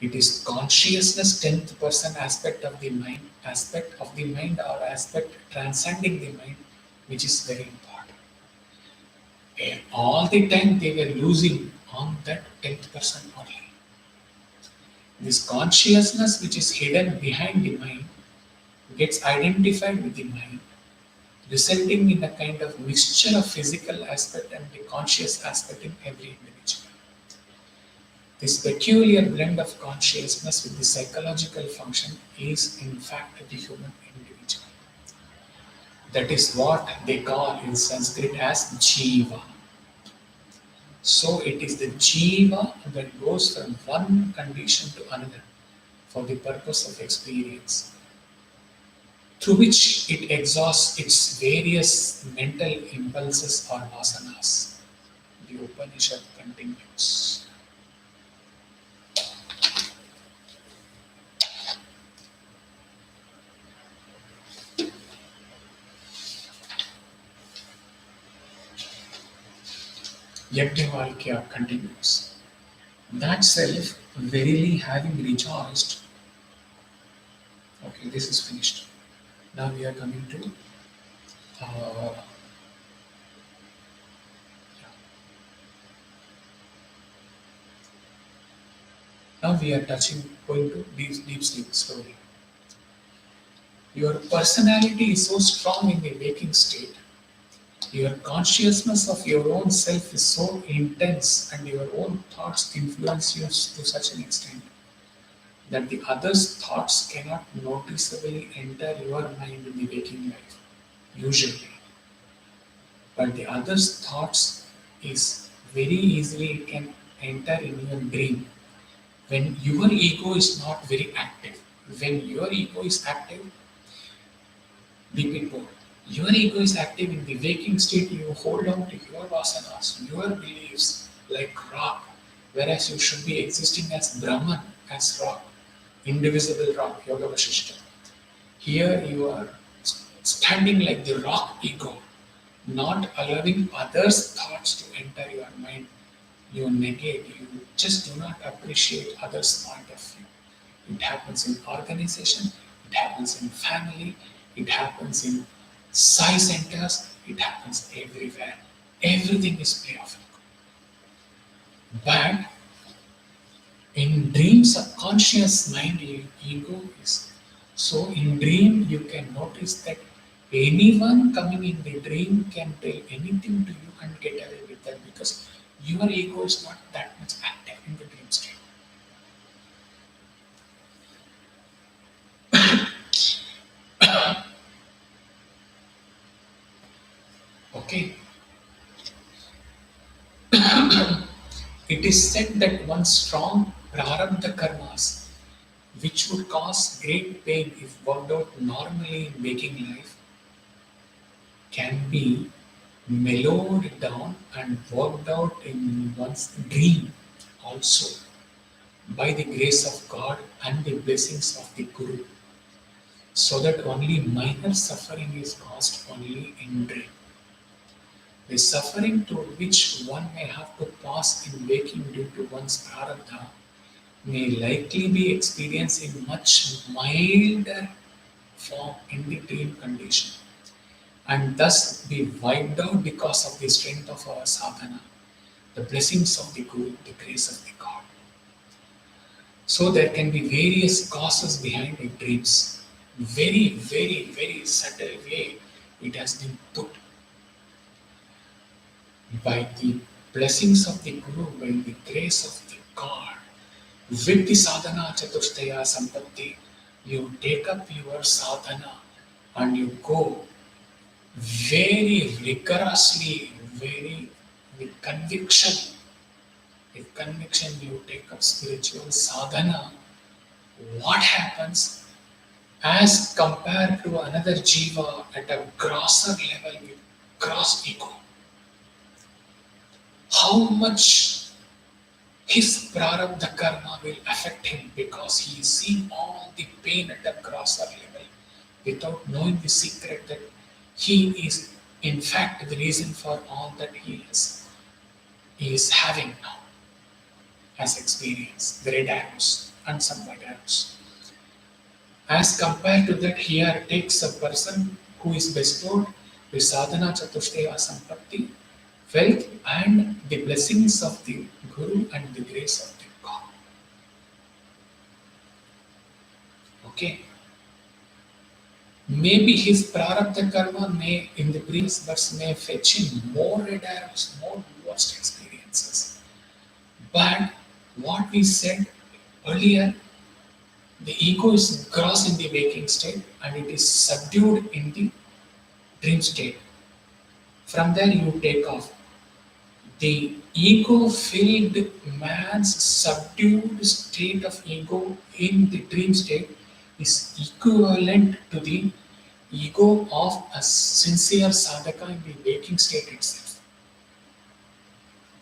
It is consciousness, 10th person aspect of the mind or aspect transcending the mind, which is very important. And all the time they were losing on that 10th person only. This consciousness which is hidden behind the mind gets identified with the mind, resulting in a kind of mixture of physical aspect and the conscious aspect in every individual. This peculiar blend of consciousness with the psychological function is in fact the human individual. That is what they call in Sanskrit as Jiva. So it is the Jiva that goes from one condition to another for the purpose of experience, through which it exhausts its various mental impulses or vasanas. The Upanishad continues. Yajnavalkya continues. That self, verily having rejoiced. Okay, this is finished. Now we are coming to uh, now we are going to deep sleep story. Your personality is so strong in the waking state Your consciousness of your own self is so intense and your own thoughts influence you to such an extent that the other's thoughts cannot noticeably enter your mind in the waking life, usually. But the other's thoughts is very easily it can enter in your dream when your ego is not very active. When your ego is active, people, your ego is active in the waking state, you hold on to your vasanas, your beliefs like rock, whereas you should be existing as Brahman, as rock, indivisible rock, Yoga Vasishta. Here you are standing like the rock ego, not allowing others' thoughts to enter your mind. You negate, you just do not appreciate others' point of view. It happens in organization, it happens in family, it happens in Sai centers, it happens everywhere. Everything is play of ego. But in dream subconscious mind, ego is. So in dream, you can notice that anyone coming in the dream can tell anything to you and get away with that because your ego is not that much active in the dream state. Okay. It is said that one strong prarabdha karmas, which would cause great pain if worked out normally in waking life, can be mellowed down and worked out in one's dream also by the grace of God and the blessings of the Guru, so that only minor suffering is caused only in dream. The suffering to which one may have to pass in waking due to one's prarabdha may likely be experienced in much milder form in the dream condition and thus be wiped out because of the strength of our sadhana, the blessings of the Guru, the grace of the God. So there can be various causes behind the dreams. Very, very, very subtle way it has been put. By the blessings of the Guru, by the grace of the God, with the sadhana chatushtaya sampatti, you take up your sadhana and you go very rigorously, very with conviction. With conviction, you take up spiritual sadhana. What happens as compared to another jiva at a grosser level with gross ego? How much his prarabdha karma will affect him because he is seeing all the pain at a grosser level without knowing the secret that he is in fact the reason for all that he is having now as experience, the red arrows and some white arrows. As compared to that, here takes a person who is bestowed with sadhana chatushtaya sampatti, wealth and the blessings of the Guru and the grace of the God. Okay. Maybe his prarabdha karma may in the previous births may fetch him more red arrows, more worst experiences. But what we said earlier, the ego is gross in the waking state and it is subdued in the dream state. From there you take off. The ego-filled man's subdued state of ego in the dream state is equivalent to the ego of a sincere sadhaka in the waking state itself.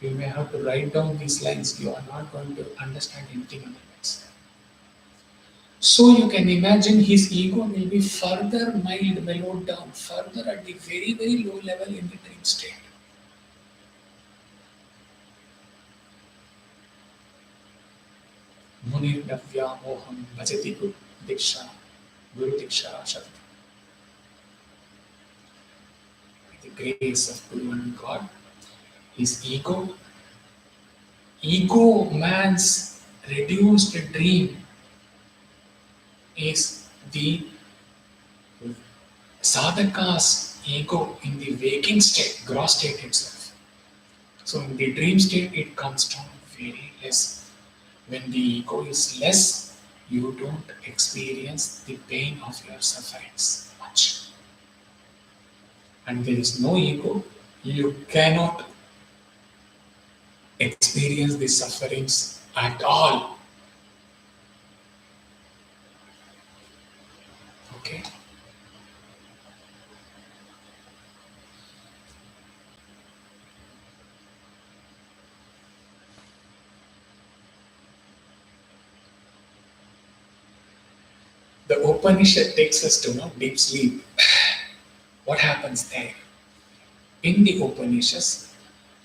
You may have to write down these lines, you are not going to understand anything otherwise. So you can imagine his ego will be further mellowed down, further at the very, very low level in the dream state. Munir Navya Moham Bhajati Guru Diksha Shakti. With the grace of Guru and God, his ego man's reduced dream is the Sadhaka's ego in the waking state, gross state itself. So in the dream state, it comes down very less. When the ego is less, you don't experience the pain of your sufferings much. And there is no ego, you cannot experience the sufferings at all. Okay? The Upanishad takes us to deep sleep. What happens there? In the Upanishads,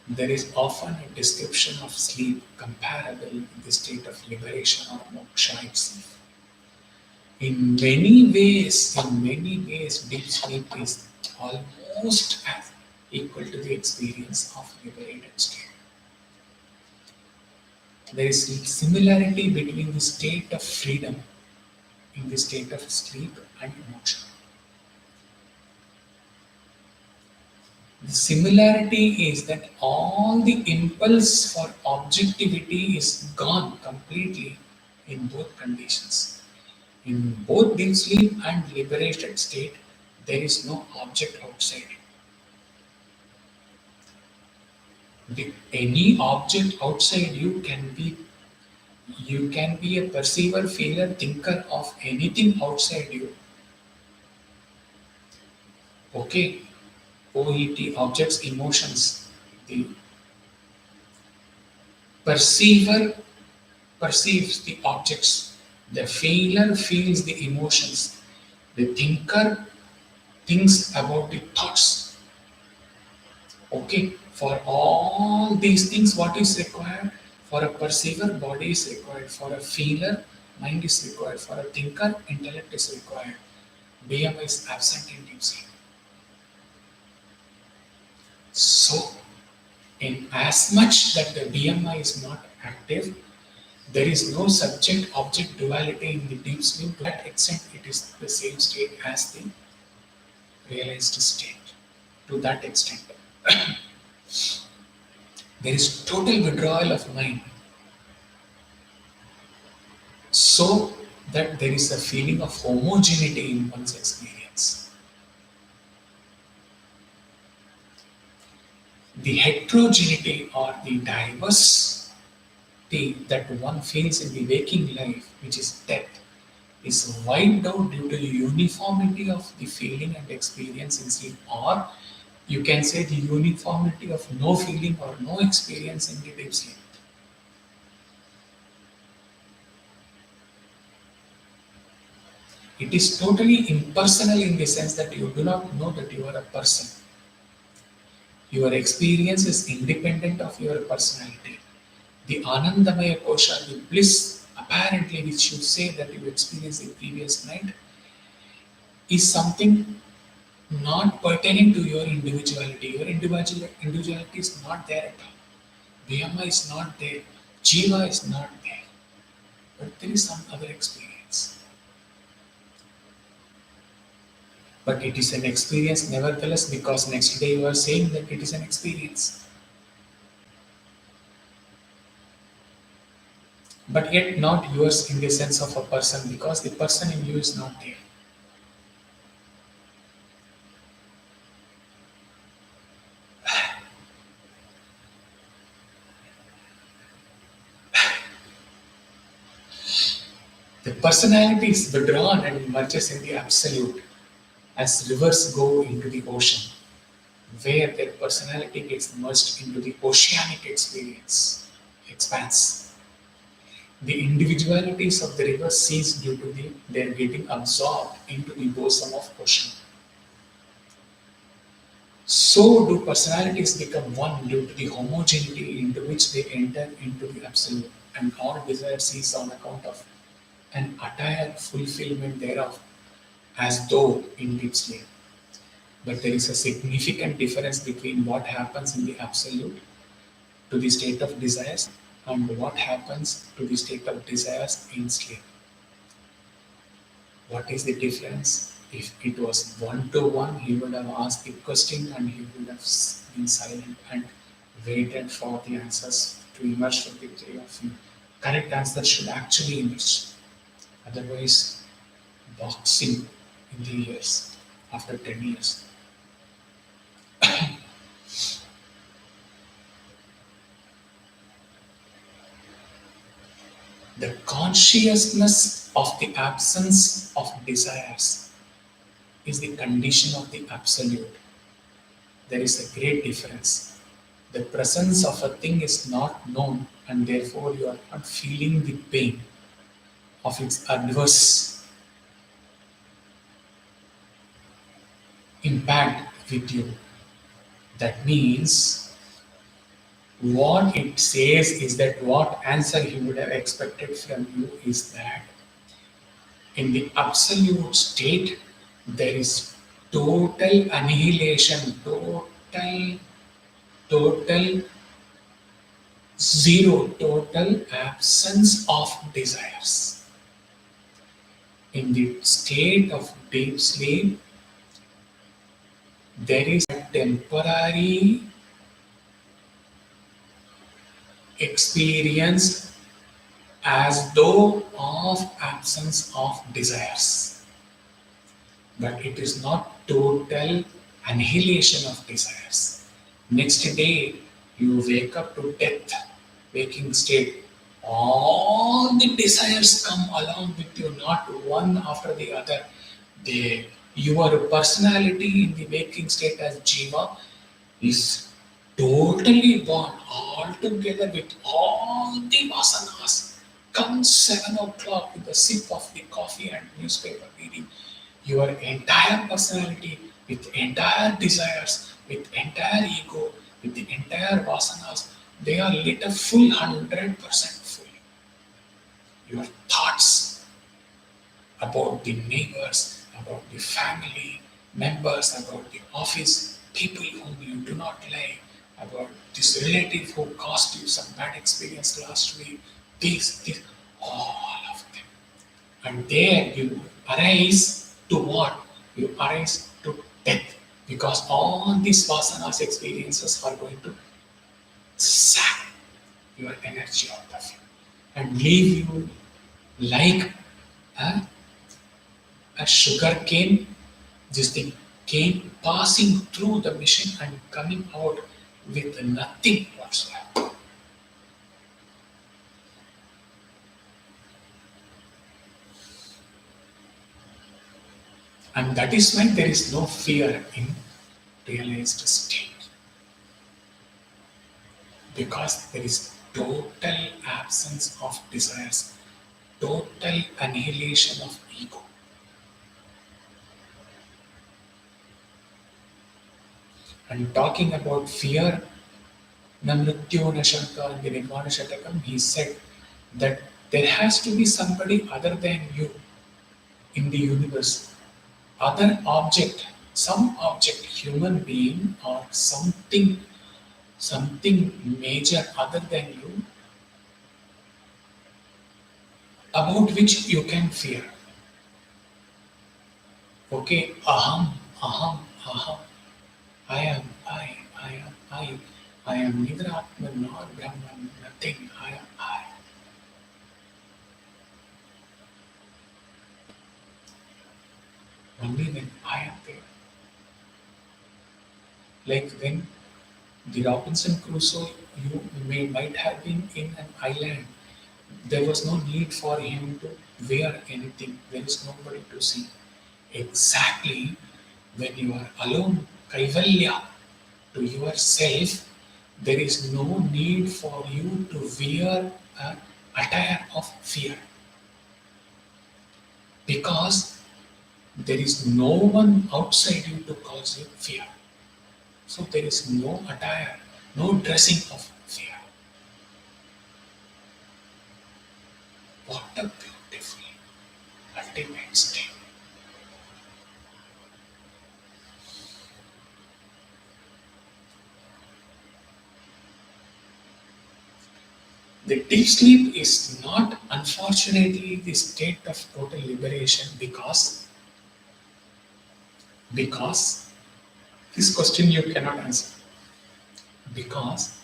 there is often a description of sleep comparable with the state of liberation or moksha itself. In many ways, deep sleep is almost as equal to the experience of liberated state. There is similarity between the state of freedom in the state of sleep and moksha. The similarity is that all the impulse for objectivity is gone completely in both conditions. In both deep sleep and liberated state, there is no object outside. Any object outside you can be a perceiver, feeler, thinker of anything outside you. Okay, OET, objects, emotions. The perceiver perceives the objects. The feeler feels the emotions. The thinker thinks about the thoughts. Okay, for all these things, what is required? For a perceiver, body is required. For a feeler, mind is required. For a thinker, intellect is required. BMI is absent in deep sleep. So, in as much that the BMI is not active, there is no subject-object duality in the deep sleep. To that extent, it is the same state as the realized state. To that extent, there is total withdrawal of mind, so that there is a feeling of homogeneity in one's experience. The heterogeneity or the diversity that one feels in the waking life, which is death, is wiped out due to the uniformity of the feeling and experience in sleep, or you can say the uniformity of no feeling or no experience in the deep sleep. It is totally impersonal in the sense that you do not know that you are a person. Your experience is independent of your personality. The Anandamaya Kosha, the bliss apparently which you say that you experienced the previous night, is something not pertaining to your individuality. Your individuality is not there at all. Vyama is not there. Jiva is not there. But there is some other experience. But it is an experience nevertheless, because next day you are saying that it is an experience. But yet not yours in the sense of a person, because the person in you is not there. The personality is withdrawn and merges in the absolute, as rivers go into the ocean, where their personality gets merged into the oceanic expanse. The individualities of the river cease due to their getting absorbed into the bosom of ocean. So do personalities become one due to the homogeneity into which they enter into the absolute, and all desire cease on account of an entire fulfillment thereof, as though in deep sleep. But there is a significant difference between what happens in the absolute to the state of desires and what happens to the state of desires in sleep. What is the difference? If it was one to one, he would have asked the question and he would have been silent and waited for the answers to emerge from the three of you. Correct answer should actually emerge. Otherwise, boxing in the years after 10 years. The consciousness of the absence of desires is the condition of the absolute. There is a great difference. The presence of a thing is not known, and therefore you are not feeling the pain of its adverse impact with you. That means what it says is that what answer he would have expected from you is that in the absolute state there is total annihilation, total zero, total absence of desires. In the state of deep sleep, there is a temporary experience as though of absence of desires. But it is not total annihilation of desires. Next day, you wake up to death, waking state. All the desires come along with you, not one after the other. Your personality in the waking state as Jiva is totally born all together with all the vasanas. Comes 7 o'clock with a sip of the coffee and newspaper reading. Your entire personality with entire desires, with entire ego, with the entire vasanas, they are lit up full 100% full. Your thoughts about the neighbors, about the family members, about the office, people whom you do not like, about this relative who caused you some bad experience last week, this, all of them. And there you arise to what? You arise to death. Because all these vasanas experiences are going to sap your energy out of you and leave you like a sugar cane, just the cane passing through the machine and coming out with nothing whatsoever. And that is why there is no fear in realized state. Because there is total absence of desires, total annihilation of ego. And talking about fear, Namrityo Nashanka in the Nirvana Shatakam, he said that there has to be somebody other than you in the universe. Other object, some object, human being or something major other than you, about which you can fear. Okay, aham, aham, aham. I am, I am neither Atman nor Brahman, nothing, I am I. Only when I am there. Like when the Robinson Crusoe, might have been in an island. There was no need for him to wear anything. There is nobody to see. Exactly when you are alone, Kaivalya, to yourself, there is no need for you to wear an attire of fear. Because there is no one outside you to cause you fear. So there is no attire, no dressing of fear. What a beautiful, ultimate state. The deep sleep is not, unfortunately, the state of total liberation because Because this question you cannot answer. Because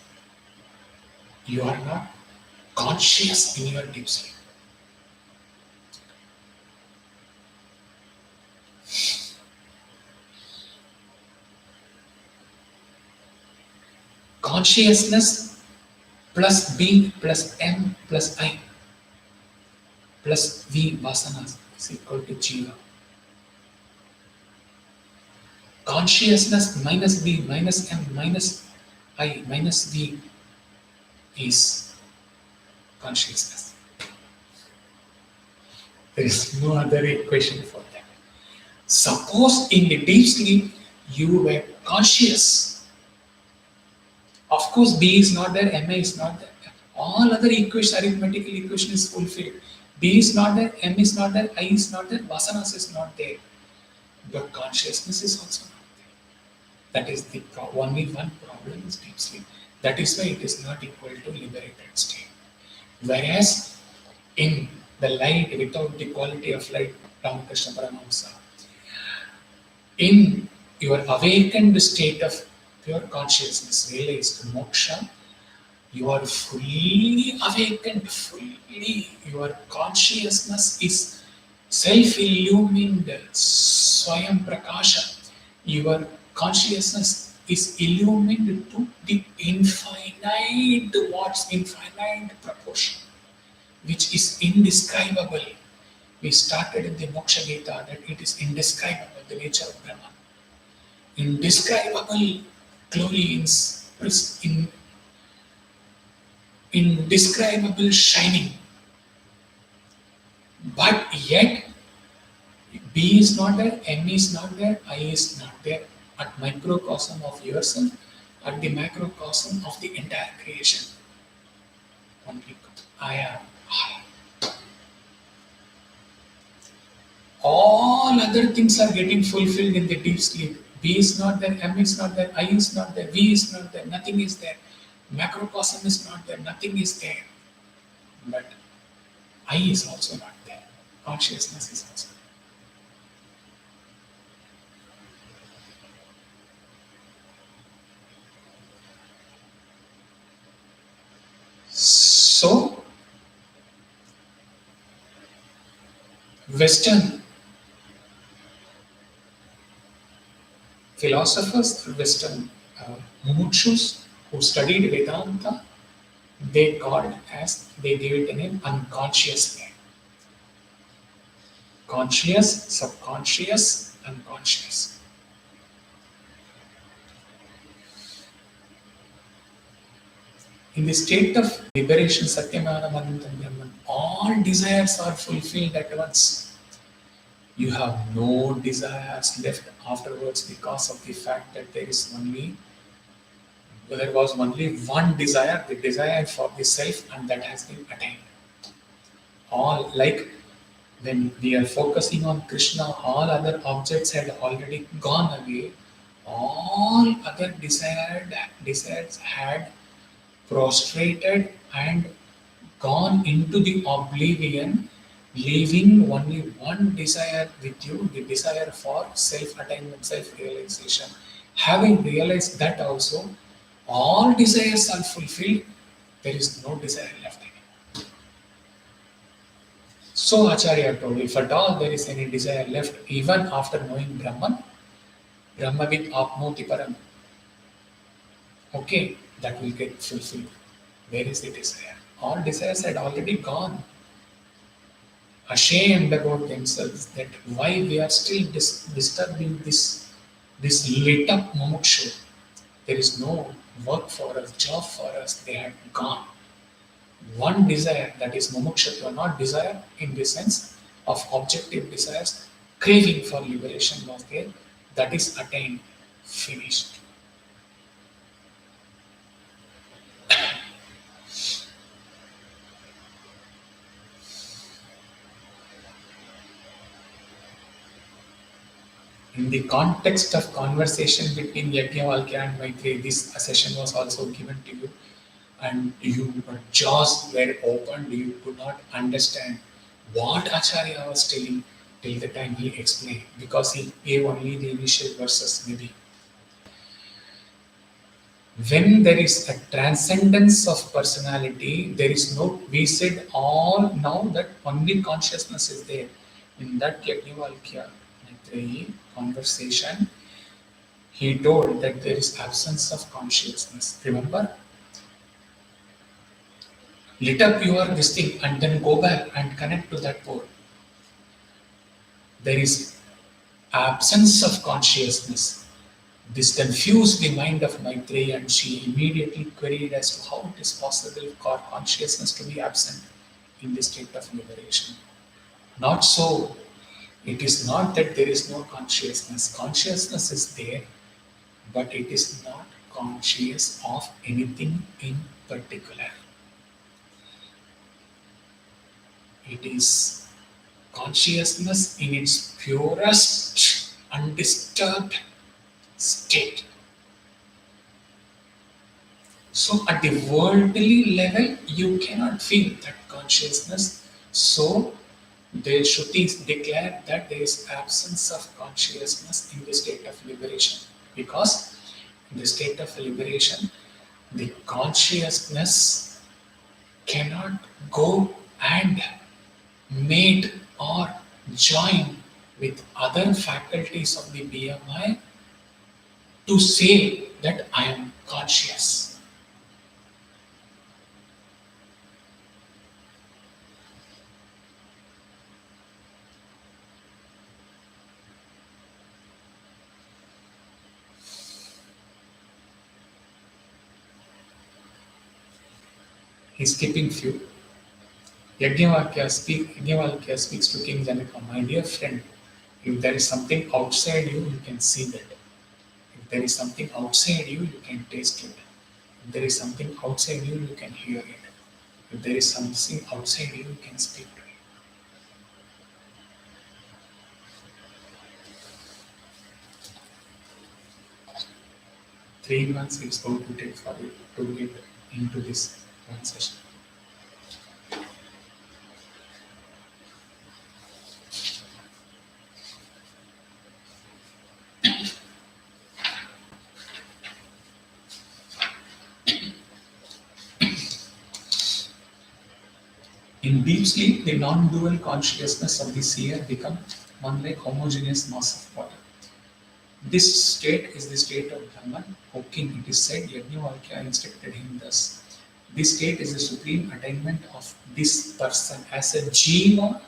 you are not conscious in your deep sleep. Consciousness plus B plus M plus I plus V vasanas is equal to Jiva. Consciousness minus B minus M minus I minus V is consciousness. There is no other equation for that. Suppose in the deep sleep you were conscious. Of course, B is not there, M is not there. All other equation, arithmetical equation is fulfilled. B is not there, M is not there, I is not there, vasanas is not there. But consciousness is also not there. That is the only one problem is deep sleep. That is why it is not equal to liberated state. Whereas in the light without the quality of light, Ramakrishna Paramahamsa, in your awakened state of pure consciousness, realized moksha, you are fully awakened, fully, your consciousness is self-illumined, Swayam Prakasha. Your consciousness is illumined to the infinite, what's infinite proportion, which is indescribable. We started in the Moksha Gita that it is indescribable, the nature of Brahman. Indescribable glory, in indescribable shining. But yet, B is not there, M is not there, I is not there. At microcosm of yourself, at the macrocosm of the entire creation. Only I am I. All other things are getting fulfilled in the deep sleep. B is not there, M is not there, I is not there, V is not there, nothing is there. Macrocosm is not there, nothing is there. But I is also not there. Consciousness is also there. So, Western philosophers, Western mumukshus who studied Vedanta, they gave it a name unconscious mind. Conscious, subconscious, unconscious. In the state of liberation, Satyamana Manantam Brahman, all desires are fulfilled at once. You have no desires left afterwards because of the fact that there was only one desire, the desire for the self, and that has been attained. All, like when we are focusing on Krishna, all other objects had already gone away. All other desires had prostrated and gone into the oblivion, leaving only one desire with you, the desire for self-attainment, self-realization. Having realized that also, all desires are fulfilled, there is no desire left anymore. So Acharya told, if at all there is any desire left, even after knowing Brahman, Brahmavid apnoti param, okay, that will get fulfilled. Where is the desire? All desires had already gone. Ashamed about themselves that why we are still disturbing this lit up mumukshu. There is no work for us, job for us. They had gone. One desire, that is mumukshutva, not desire in the sense of objective desires, craving for liberation was there. That is attained, finished. In the context of conversation between Yajnavalkya and Maitreyi, this session was also given to you, and your jaws were opened. You could not understand what Acharya was telling. till the time he explained, because he gave only the initial verses maybe. When there is a transcendence of personality, there is no, we said all now that only consciousness is there. In that Yajnavalkya Maitreyi conversation, he told that there is absence of consciousness. Remember? Lit up your this thing and then go back and connect to that pole. There is absence of consciousness. This confused the mind of Maitreyi, and she immediately queried as to how it is possible for consciousness to be absent in the state of liberation. Not so. It is not that there is no consciousness. Consciousness is there, but it is not conscious of anything in particular. It is consciousness in its purest, undisturbed state. So, at the worldly level, you cannot feel that consciousness. So, the Shrutis declare that there is absence of consciousness in the state of liberation, because in the state of liberation, the consciousness cannot go and mate or join with other faculties of the BMI to say that I am conscious. He's skipping few. Yajnavalkya speaks to King Janaka, my dear friend, if there is something outside you, you can see that. If there is something outside you, you can taste it. If there is something outside you, you can hear it. If there is something outside you, you can speak to it. 3 months it's going to take for you to get into this one session. In deep sleep, the non-dual consciousness of the seer becomes one like homogeneous mass of water. This state is the state of Brahman. O king, it is said, Yajnavalkya instructed him thus. This state is the supreme attainment of this person as a jiva.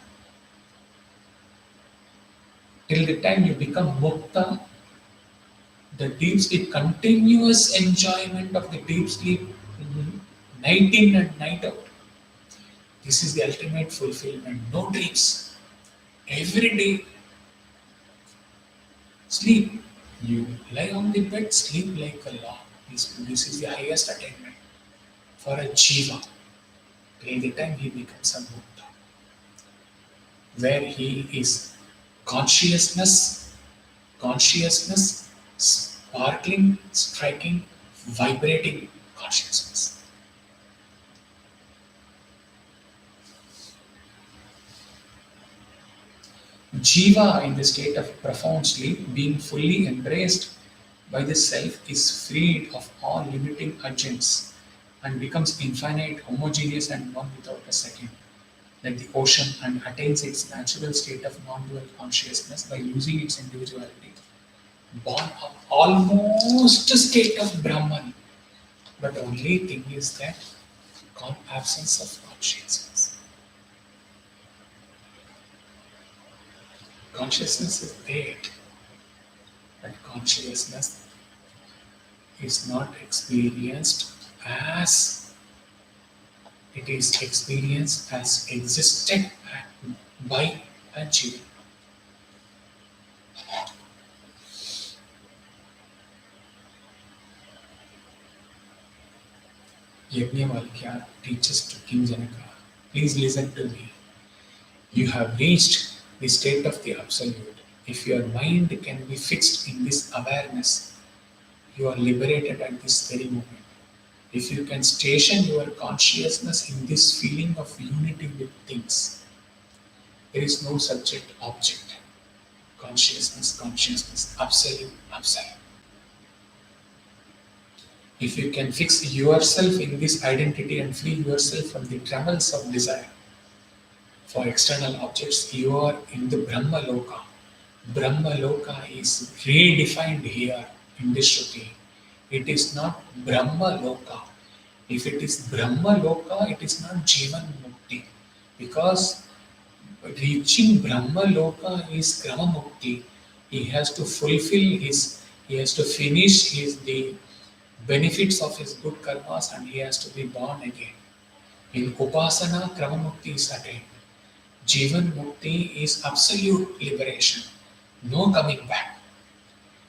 Till the time you become mukta, the deep sleep, continuous enjoyment of the deep sleep, night in and night out. This is the ultimate fulfillment. No dreams. Every day, sleep. You lie on the bed, sleep like a log. This is the highest attainment for a jiva. Till the time he becomes a mukta, where he is consciousness, sparkling, striking, vibrating consciousness. Jiva in the state of profound sleep, being fully embraced by the self, is freed of all limiting agents and becomes infinite, homogeneous and one without a second, like the ocean, and attains its natural state of non-dual consciousness by losing its individuality. Born of almost a state of Brahman, but the only thing is that absence of consciousness. Consciousness is there, but consciousness is not experienced as it is experienced as existed by a jiva. Yajnavalkya teaches to King Janaka, please listen to me. You have reached the state of the Absolute. If your mind can be fixed in this awareness, you are liberated at this very moment. If you can station your consciousness in this feeling of unity with things, There is no subject object. Consciousness, absolute, absolute. If you can fix yourself in this identity and free yourself from the trammels of desire for external objects, you are in the Brahma Loka. Brahma Loka is redefined here in this Shruti. It is not Brahma Loka. If it is Brahma Loka, it is not Jivan Mukti. Because reaching Brahma Loka is Krama Mukti. He has to he has to finish the benefits of his good karmas and he has to be born again. In Upasana, Krama Mukti is attained. Jivan Mukti is absolute liberation, no coming back.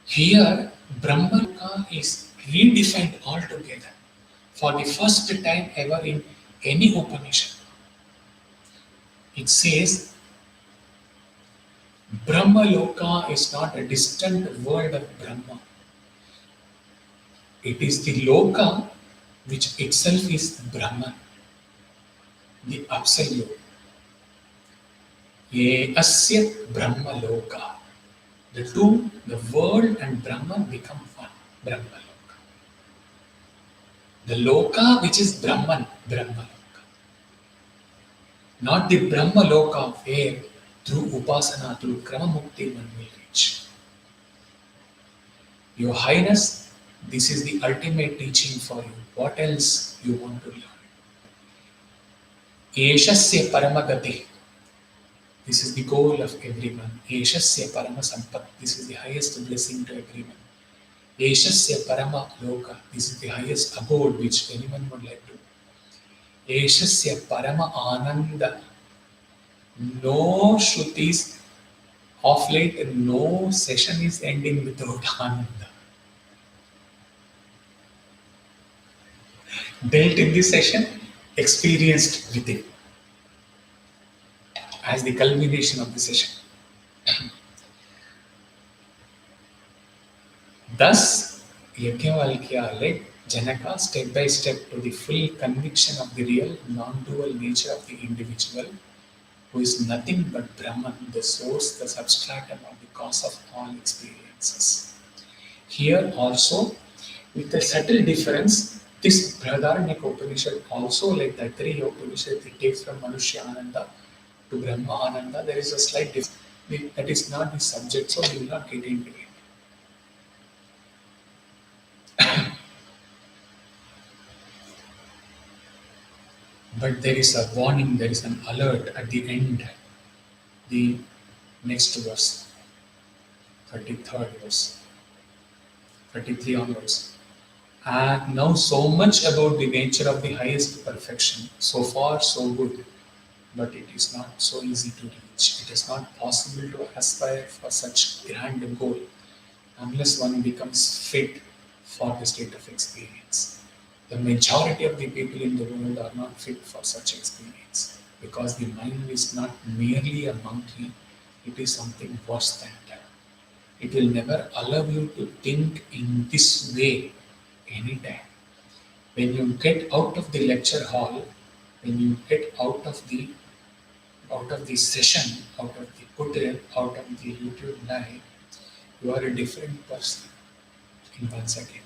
Here, Brahmaloka is redefined altogether for the first time ever in any Upanishad. It says, Brahmaloka is not a distant world of Brahma. It is the Loka which itself is Brahman, the Absolute. Ye asya Brahma Loka. The two, the world and Brahman become one. Brahma Loka. The Loka which is Brahman, Brahma Loka. Not the Brahma Loka where through Upasana, through Krama Mukti one will reach. Your Highness, this is the ultimate teaching for you. What else you want to learn? Eshasya Paramagati. This is the goal of everyone. Eshasya Parama Sampat. This is the highest blessing to everyone. Eshasya Parama Loka. This is the highest abode which anyone would like to. Eshasya Parama Ananda. No Shrutis of late, no session is ending without Ananda. Built in this session, experienced within. As the culmination of the session. Thus, Yajnavalkya led Janaka step by step to the full conviction of the real, non-dual nature of the individual, who is nothing but Brahman, the source, the substratum, or the cause of all experiences. Here also, with a subtle difference, this Brihadaranyaka Upanishad also, like the Taittiriya Upanishad, it takes from Manushya Ananda to Brahma Ananda. There is a slight difference. That is not the subject, so we will not get into it. But there is a warning, there is an alert at the end. The next verse, 33rd verse, 33 onwards. And now so much about the nature of the highest perfection. So far, so good. But it is not so easy to reach. It is not possible to aspire for such grand goal unless one becomes fit for the state of experience. The majority of the people in the world are not fit for such experience because the mind is not merely a monkey, it is something worse than that. It will never allow you to think in this way anytime. When you get out of the lecture hall, when you get out of the session, out of the Twitter, out of the YouTube live, you are a different person in 1 second.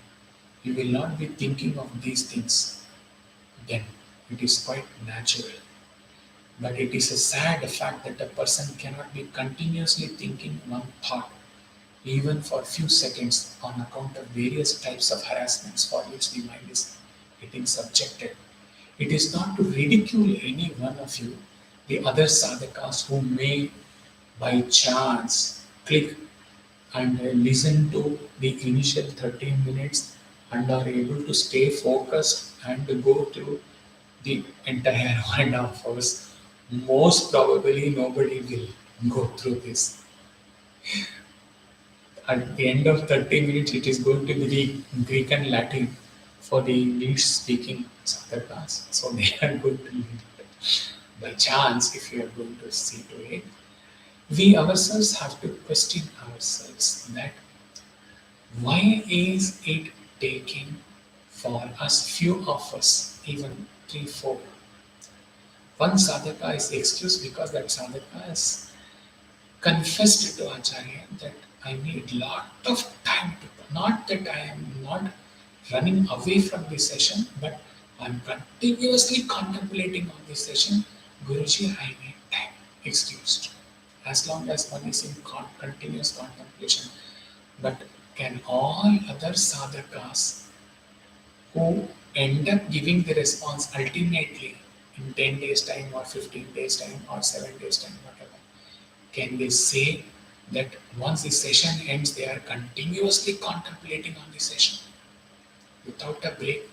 You will not be thinking of these things then. It is quite natural. But it is a sad fact that a person cannot be continuously thinking one thought, even for a few seconds, on account of various types of harassments for which the mind is getting subjected. It is not to ridicule any one of you, the other sadhakas who may by chance click and listen to the initial 13 minutes and are able to stay focused and go through the entire 1.5 hours. Most probably nobody will go through this. At the end of 30 minutes, it is going to be Greek and Latin for the English speaking sadhakas. So they are going to lead it. By chance, if you are going to see to it, we ourselves have to question ourselves that why is it taking for us, few of us, even 3, 4, One sadhaka is excused because that sadhaka has confessed to Acharya that I need lot of time to, not that I am not running away from this session, but I am continuously contemplating on this session. Guruji, I need time. Excused. As long as one is in continuous contemplation. But can all other sadhakas who end up giving the response ultimately in 10 days time or 15 days time or 7 days time, whatever, can they say that once the session ends, they are continuously contemplating on the session without a break?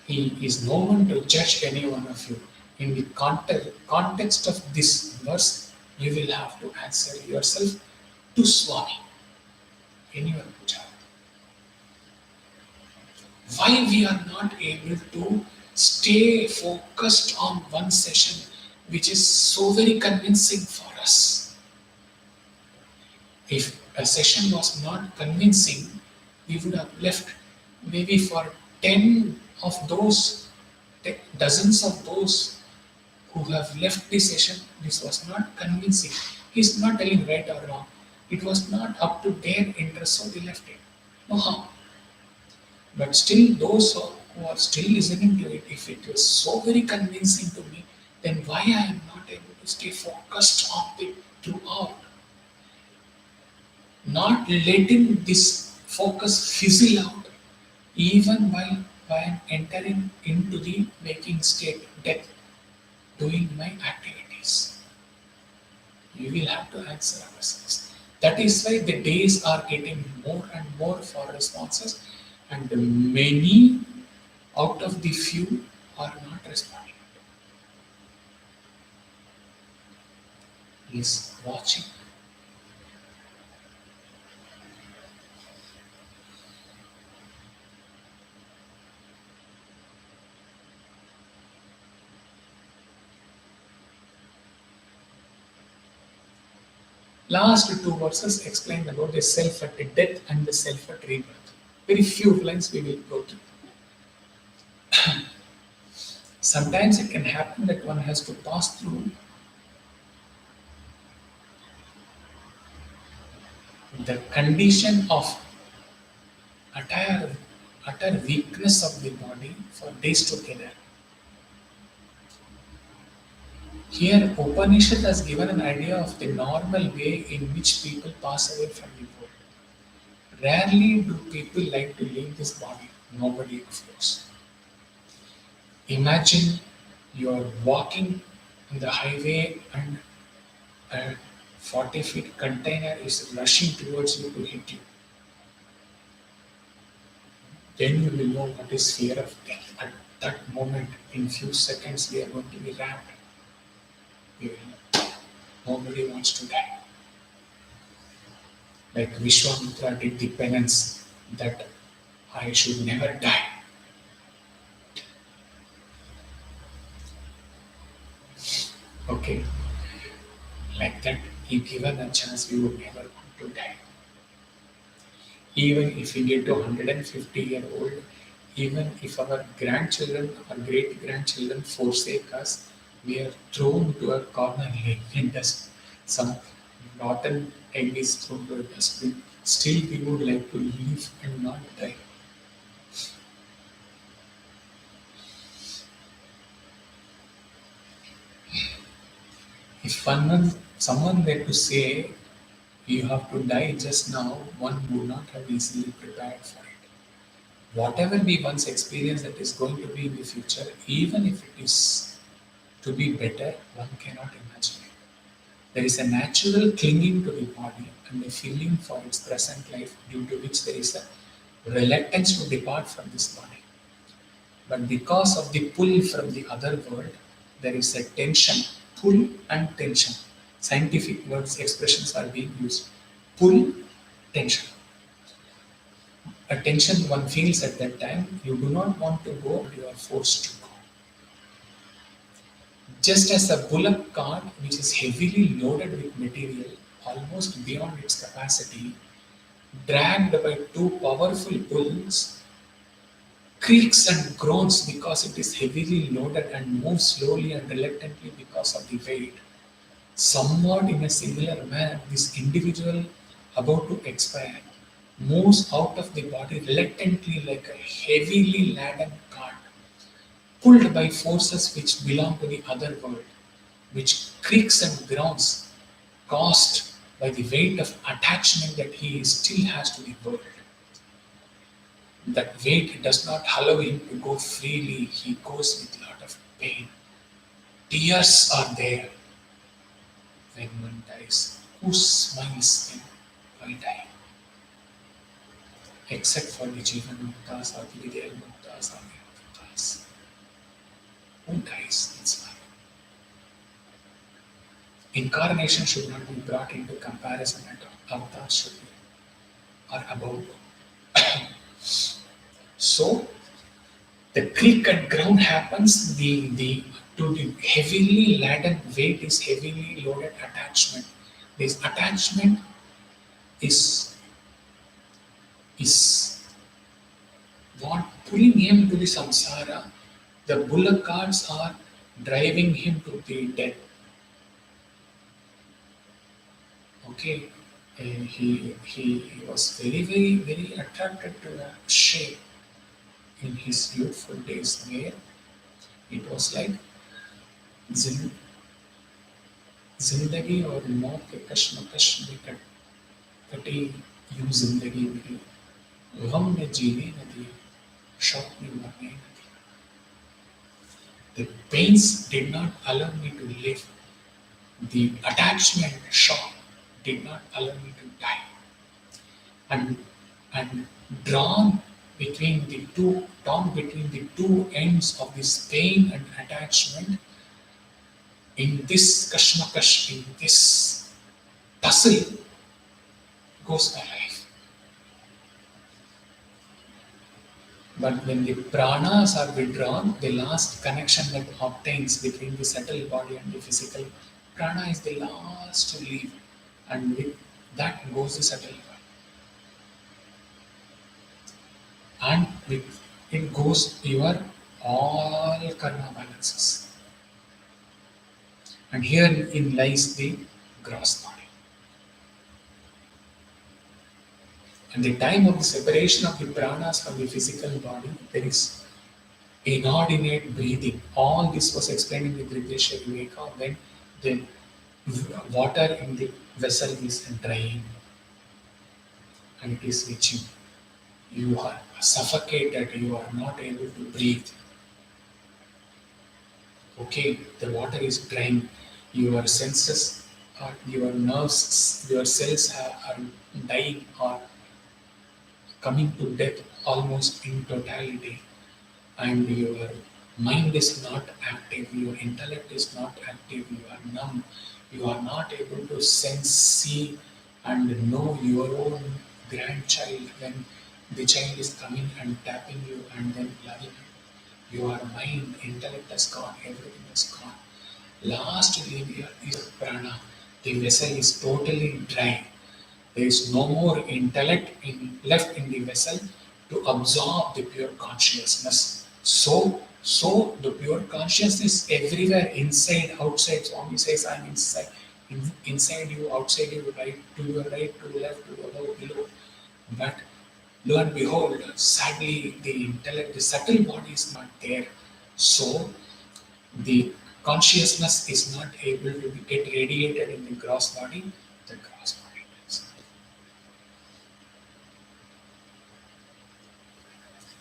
He is no one to judge any one of you. In the context of this verse, you will have to answer yourself to Swami in your puja. Why we are not able to stay focused on one session which is so very convincing for us? If a session was not convincing, we would have left maybe for 10 of those, dozens of those who have left the session. This was not convincing. He's not telling right or wrong. It was not up to their interest, so they left it. No harm. But still, those who are still listening to it, if it was so very convincing to me, then why I am not able to stay focused on it throughout? Not letting this focus fizzle out, even while I am entering into the waking state, death, doing my activities. We will have to answer ourselves. That is why the days are getting more and more for responses, and the many out of the few are not responding. He is watching. Last two verses explain about the self at death and the self at rebirth. Very few lines we will go through. Sometimes it can happen that one has to pass through the condition of utter weakness of the body for days together. Here, Upanishad has given an idea of the normal way in which people pass away from the world. Rarely do people like to leave this body. Nobody, of course. Imagine you're walking on the highway and a 40 feet container is rushing towards you to hit you. Then you will know what is fear of death. At that moment, in few seconds, we are going to be rammed. Nobody wants to die. Like Vishwamitra did the penance that I should never die. Okay. Like that, if given a chance, we would never want to die. Even if we get to 150-year-old, even if our grandchildren or great grandchildren forsake us, we are thrown to a corner in dust. Some rotten egg is thrown to a dustbin. Still, we would like to live and not die. If someone were to say, you have to die just now, one would not have easily prepared for it. Whatever we once experienced that is going to be in the future, even if it is to be better, one cannot imagine it. There is a natural clinging to the body and a feeling for its present life, due to which there is a reluctance to depart from this body. But because of the pull from the other world, there is a tension, pull and tension. Scientific words, expressions are being used. Pull, tension. A tension one feels at that time, you do not want to go, but you are forced to go. Just as a bullock cart which is heavily loaded with material, almost beyond its capacity, dragged by two powerful pulls, creaks and groans because it is heavily loaded and moves slowly and reluctantly because of the weight. Somewhat in a similar manner, this individual about to expire moves out of the body reluctantly like a heavily laden cart, pulled by forces which belong to the other world, which creaks and groans, caused by the weight of attachment that he still has to the world. That weight does not allow him to go freely, he goes with a lot of pain. Tears are there when one dies. Who smiles then while dying? Except for the Jivan Muktas or the Vidya Muktas or the Muktas. Who dies in smile? Incarnation should not be brought into comparison at all. Avatars should be or above. So the creak and ground happens, the to the heavily laden weight is heavily loaded attachment. This attachment is what pulling him to the samsara. The bullock carts are driving him to the death. Okay, and he was very attracted to the shape in his youthful days, where it was like जिन- जिंदगी और मौत के कश्मकश में कटी यूं जिंदगी मेरी गम में जीने न दिया शौक में मरने न दिया. The pains did not allow me to live. The attachment shock did not allow me to die. And drawn torn between the two ends of this pain and attachment, in this kashmakash, in this tussle, goes my life. But when the pranas are withdrawn, the last connection that obtains between the subtle body and the physical prana is the last to leave, and with that goes the subtle body. And with it goes your all karma balances. And herein lies the gross body. At the time of the separation of the pranas from the physical body, there is inordinate breathing. All this was explained in the Drivyasya Viveka when the water in the vessel is drying and it is reaching. You are suffocated, you are not able to breathe. Okay, the water is drying, your senses, or your nerves, your cells are dying or coming to death almost in totality, and your mind is not active, your intellect is not active, you are numb, you are not able to sense, see, and know your own grandchild when the child is coming and tapping you and then loving you. Your mind, intellect has gone, everything has gone. Last layer is prana. The vessel is totally dry. There is no more intellect left in the vessel to absorb the pure consciousness. So the pure consciousness everywhere, inside, outside. Swami says, I'm inside, inside you, outside you, right to your right, to the left, to the above, below. But lo and behold, sadly, the intellect, the subtle body is not there. So the consciousness is not able to get radiated in the gross body. The gross body does.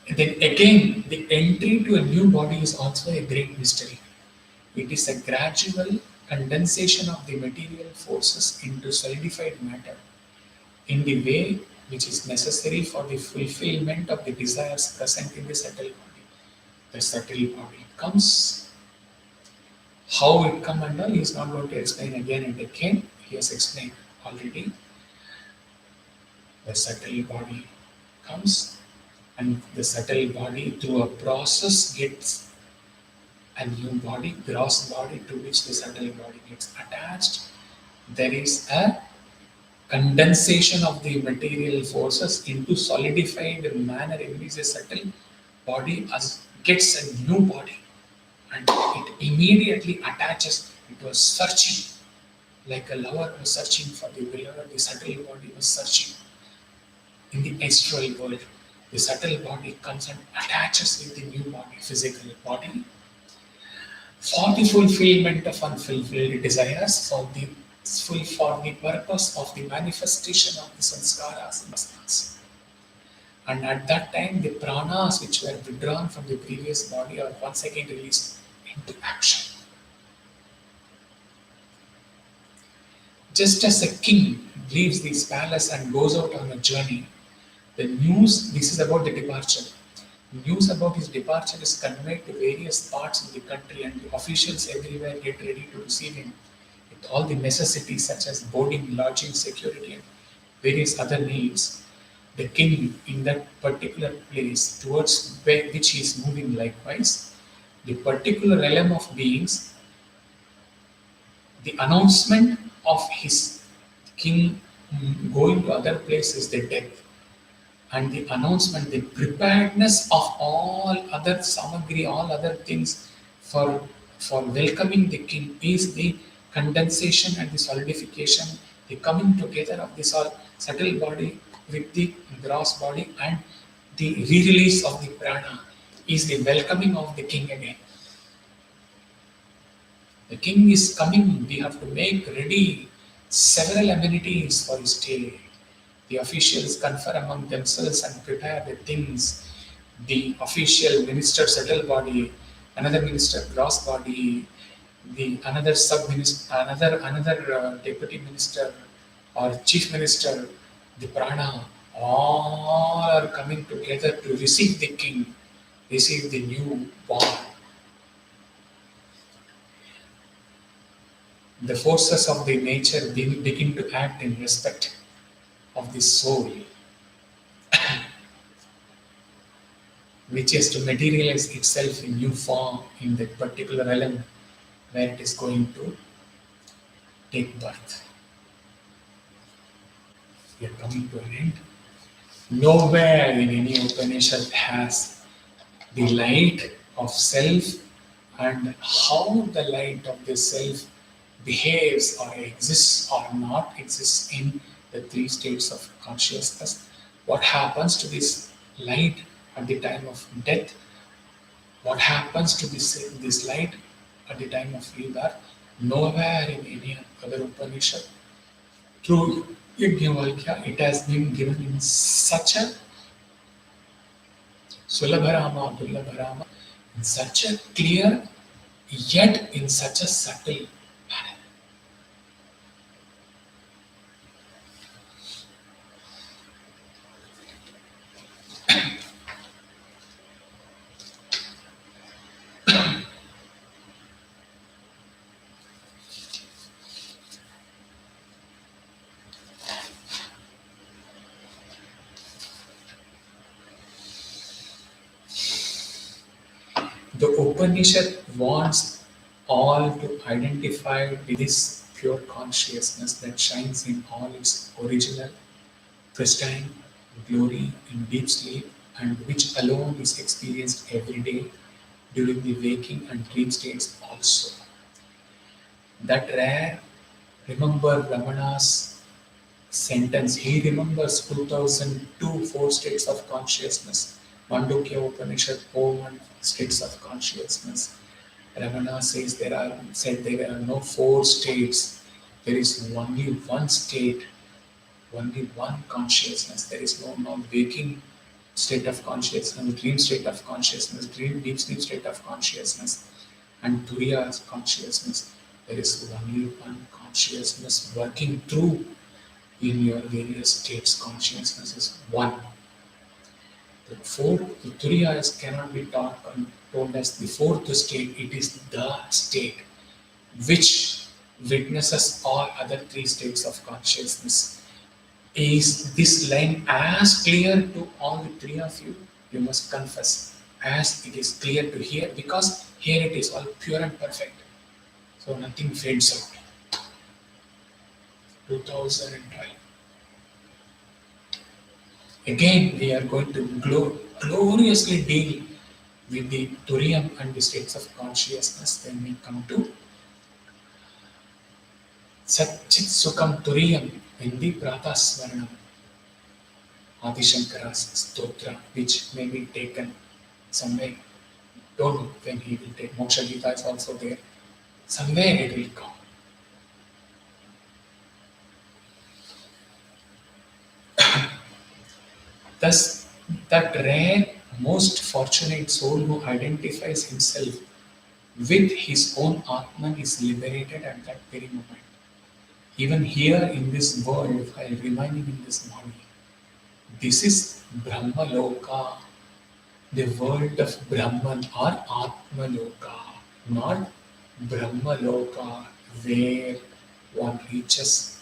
And then again, the entry to a new body is also a great mystery. It is a gradual condensation of the material forces into solidified matter in the way which is necessary for the fulfillment of the desires present in the subtle body. The subtle body comes. How it comes and all, he is not going to explain again and again. He has explained already. The subtle body comes, and the subtle body through a process gets a new body, gross body, to which the subtle body gets attached. There is a condensation of the material forces into solidified manner in which the subtle body gets a new body, and it immediately attaches. It was searching like a lover was searching for the beloved. The subtle body was searching in the astral world. The subtle body comes and attaches with the new body, physical body, for the fulfillment of unfulfilled desires, for the purpose of the manifestation of the sanskaras and vasanas. And at that time, the pranas which were withdrawn from the previous body are once again released into action. Just as a king leaves this palace and goes out on a journey, the news, this is about the departure. News about his departure is conveyed to various parts of the country, and the officials everywhere get ready to receive him with all the necessities such as boarding, lodging, security, and various other needs. The king in that particular place towards which he is moving likewise, the particular realm of beings, the announcement of his king going to other places, the death, and the announcement, the preparedness of all other samagri, all other things for welcoming the king is the condensation and the solidification, the coming together of this all subtle body with the gross body, and the re-release of the prana is the welcoming of the king again. The king is coming, we have to make ready several amenities for his stay. The officials confer among themselves and prepare the things. The official minister subtle body, another minister gross body, the another sub minister, another deputy minister or chief minister, the prana, all are coming together to receive the king, receive the new born. The forces of the nature begin to act in respect of the soul, which is to materialize itself in new form in that particular realm where it is going to take birth. We are coming to an end. Nowhere in any Upanishad has the light of self and how the light of the self behaves or exists or not exists in the three states of consciousness. What happens to this light at the time of death? What happens to this light at the time of rebirth? Nowhere in any other Upanishad. Through Yajnavalkya, it has been given in such a Sulabharama, Dullabharama, in such a clear, yet in such a subtle manner. The Upanishad wants all to identify with this pure consciousness that shines in all its original, pristine glory in deep sleep, and which alone is experienced every day during the waking and dream states also. That rare, remember Ramana's sentence, he remembers 2002 four states of consciousness. Mandukya Upanishad, 4 states of consciousness. Ramana says there are no four states. There is only one state, only one consciousness. There is no waking state of consciousness, dream state of consciousness, deep sleep state of consciousness, and Turiya consciousness. There is only one consciousness working through in your various states. Consciousness is one. The fourth, the Turiyas cannot be told as the fourth state. It is the state which witnesses all other three states of consciousness. Is this line as clear to all the three of you? You must confess, as it is clear to here, because here it is all pure and perfect. So nothing fades out. 2012. Again, we are going to gloriously deal with the Turium and the states of consciousness, then we come to Satchit Sukham Turiyam in the Prathasmarami, Adi Shankara's Stotra, which may be taken somewhere. Don't know when he will take. Moksha Gita is also there. Somewhere it will come. Thus, that rare, most fortunate soul who identifies himself with his own Atman is liberated at that very moment. Even here in this world, while remaining in this body, this is Brahma Loka, the world of Brahman or Atma Loka, not Brahma Loka, where one reaches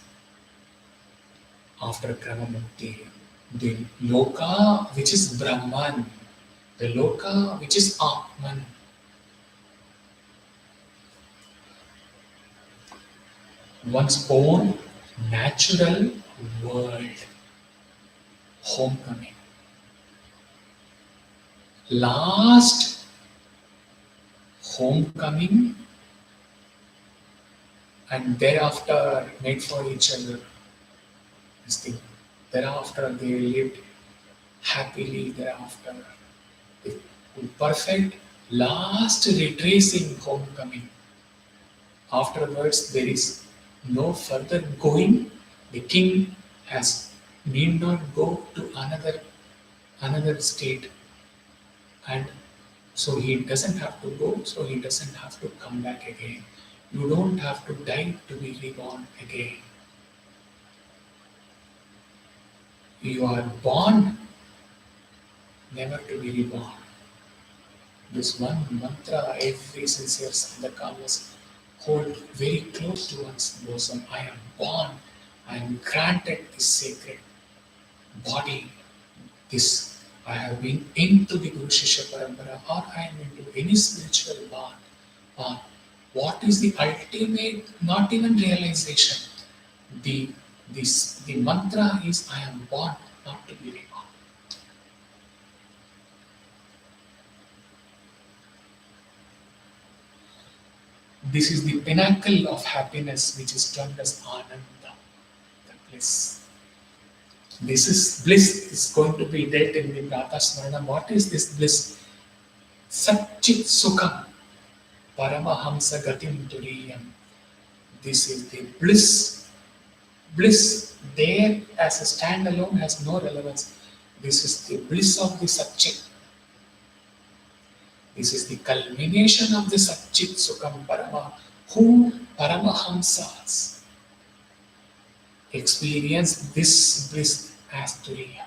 after Kramamukti. The Loka which is Brahman, the Loka which is Atman. One's own natural world, homecoming. Last homecoming, and thereafter made for each other. This thing. Thereafter they lived happily thereafter. The perfect last retracing homecoming. Afterwards there is no further going. The king has need not go to another state, and so he doesn't have to go, so he doesn't have to come back again. You don't have to die to be reborn again. You are born never to be reborn. This one mantra every sincere sadhaka must hold very close to one's bosom. I am born, I am granted this sacred body, this I have been into the Guru Shishya Parampara, or I am into any spiritual path. What is the ultimate, not even realization? The mantra is I am born not to be reborn. This is the pinnacle of happiness which is termed as Ananda, the bliss. This is bliss is going to be dealt in the Prathasmarami. What is this bliss? Satchit Sukham Paramahamsa Gatim Turiyam. This is the bliss. Bliss there as a standalone has no relevance. This is the bliss of the Satchit. This is the culmination of the Satchit Sukham Parama, who Paramahamsas experience this bliss as Turiya.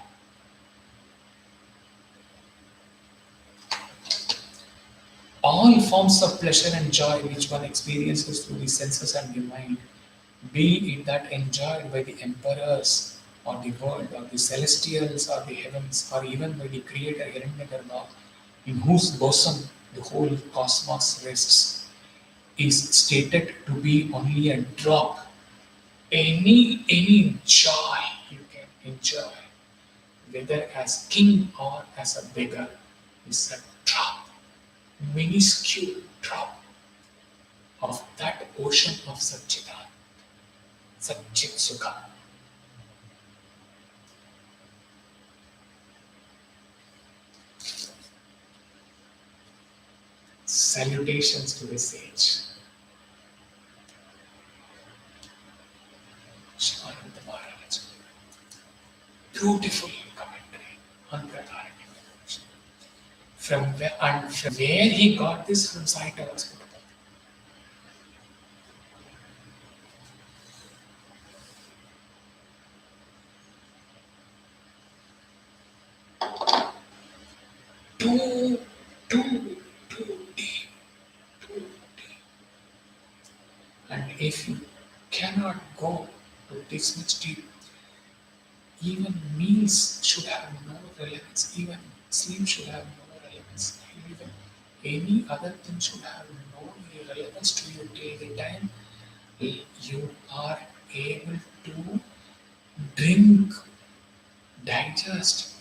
All forms of pleasure and joy which one experiences through the senses and the mind, be it that enjoyed by the emperors or the world or the celestials or the heavens or even by the creator Hiranyagarbha, in whose bosom the whole cosmos rests, is stated to be only a drop. Any joy you can enjoy, whether as king or as a beggar, is a drop, minuscule drop of that ocean of Satchidan, Satchit Sukha. Salutations to the sage. Shivananda Maharaj. Beautiful commentary on Prathasmarami. From where he got this from Saita Hospital. Too deep. And if you cannot go to this much deep, even meals should have no relevance, even sleep should have no relevance, even any other thing should have no relevance to you till the time you are able to drink, digest,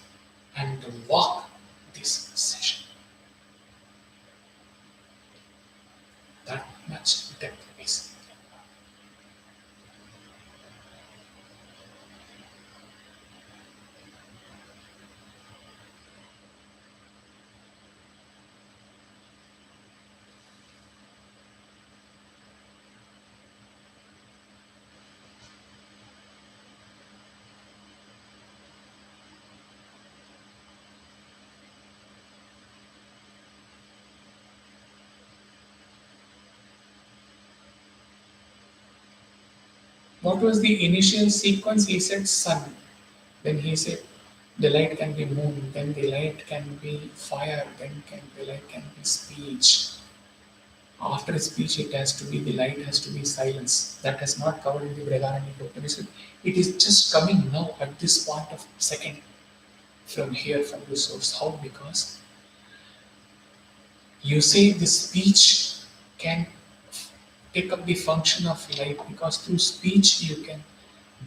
and walk this session. What was the initial sequence? He said sun. Then he said the light can be moon. Then the light can be fire. Then the light can be speech. After speech, it has to be the light has to be silence. That has not covered in the Brihadaranyaka Upanishad. It is just coming now at this point of second from here from the source. How? Because you say the speech can take up the function of light because through speech you can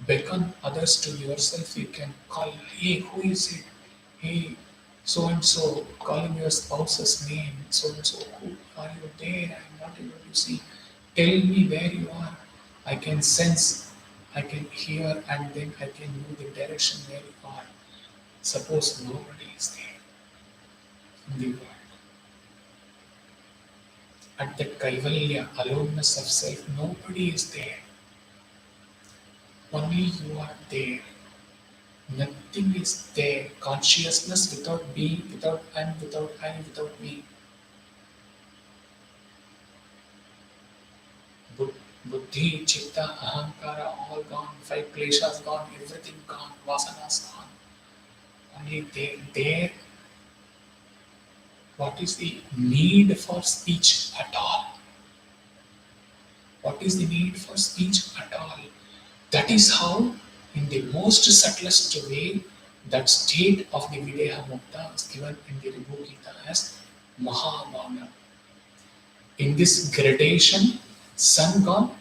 beckon others to yourself. You can call, hey, who is it? Hey, so and so, calling your spouse's name. So and so, who are you there? I'm not able to see. Tell me where you are. I can sense, I can hear, and then I can know the direction where you are. Suppose nobody is there in the world. At that Kaivalya, aloneness of self, nobody is there. Only you are there. Nothing is there. Consciousness without being, without and without I, without me. Buddhi, Chitta, Ahankara, all gone. Five kleshas gone. Everything gone. Vasanas gone. Only there. There. What is the need for speech at all? What is the need for speech at all? That is how, in the most subtlest way, that state of the Videha Mukta is given in the Ribhu Gita as Mahamana. In this gradation, sun gone,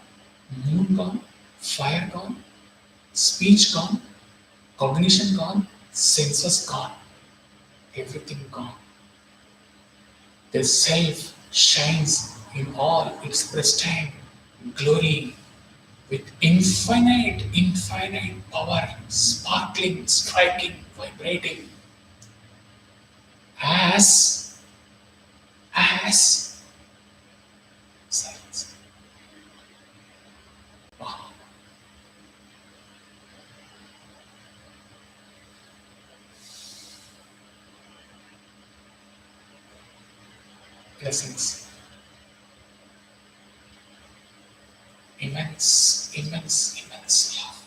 moon gone, fire gone, speech gone, cognition gone, senses gone, everything gone. The self shines in all its pristine glory with infinite power, sparkling, striking, vibrating, as silence. Wow. Blessings. Immense love.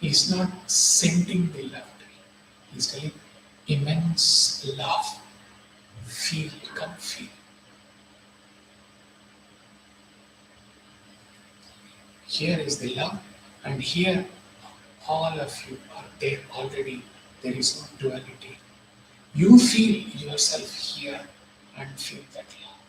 He's not sending the love to you. He's telling immense love. Feel, come feel. Here is the love, and here all of you are there already. There is no duality. You feel yourself here and feel that love.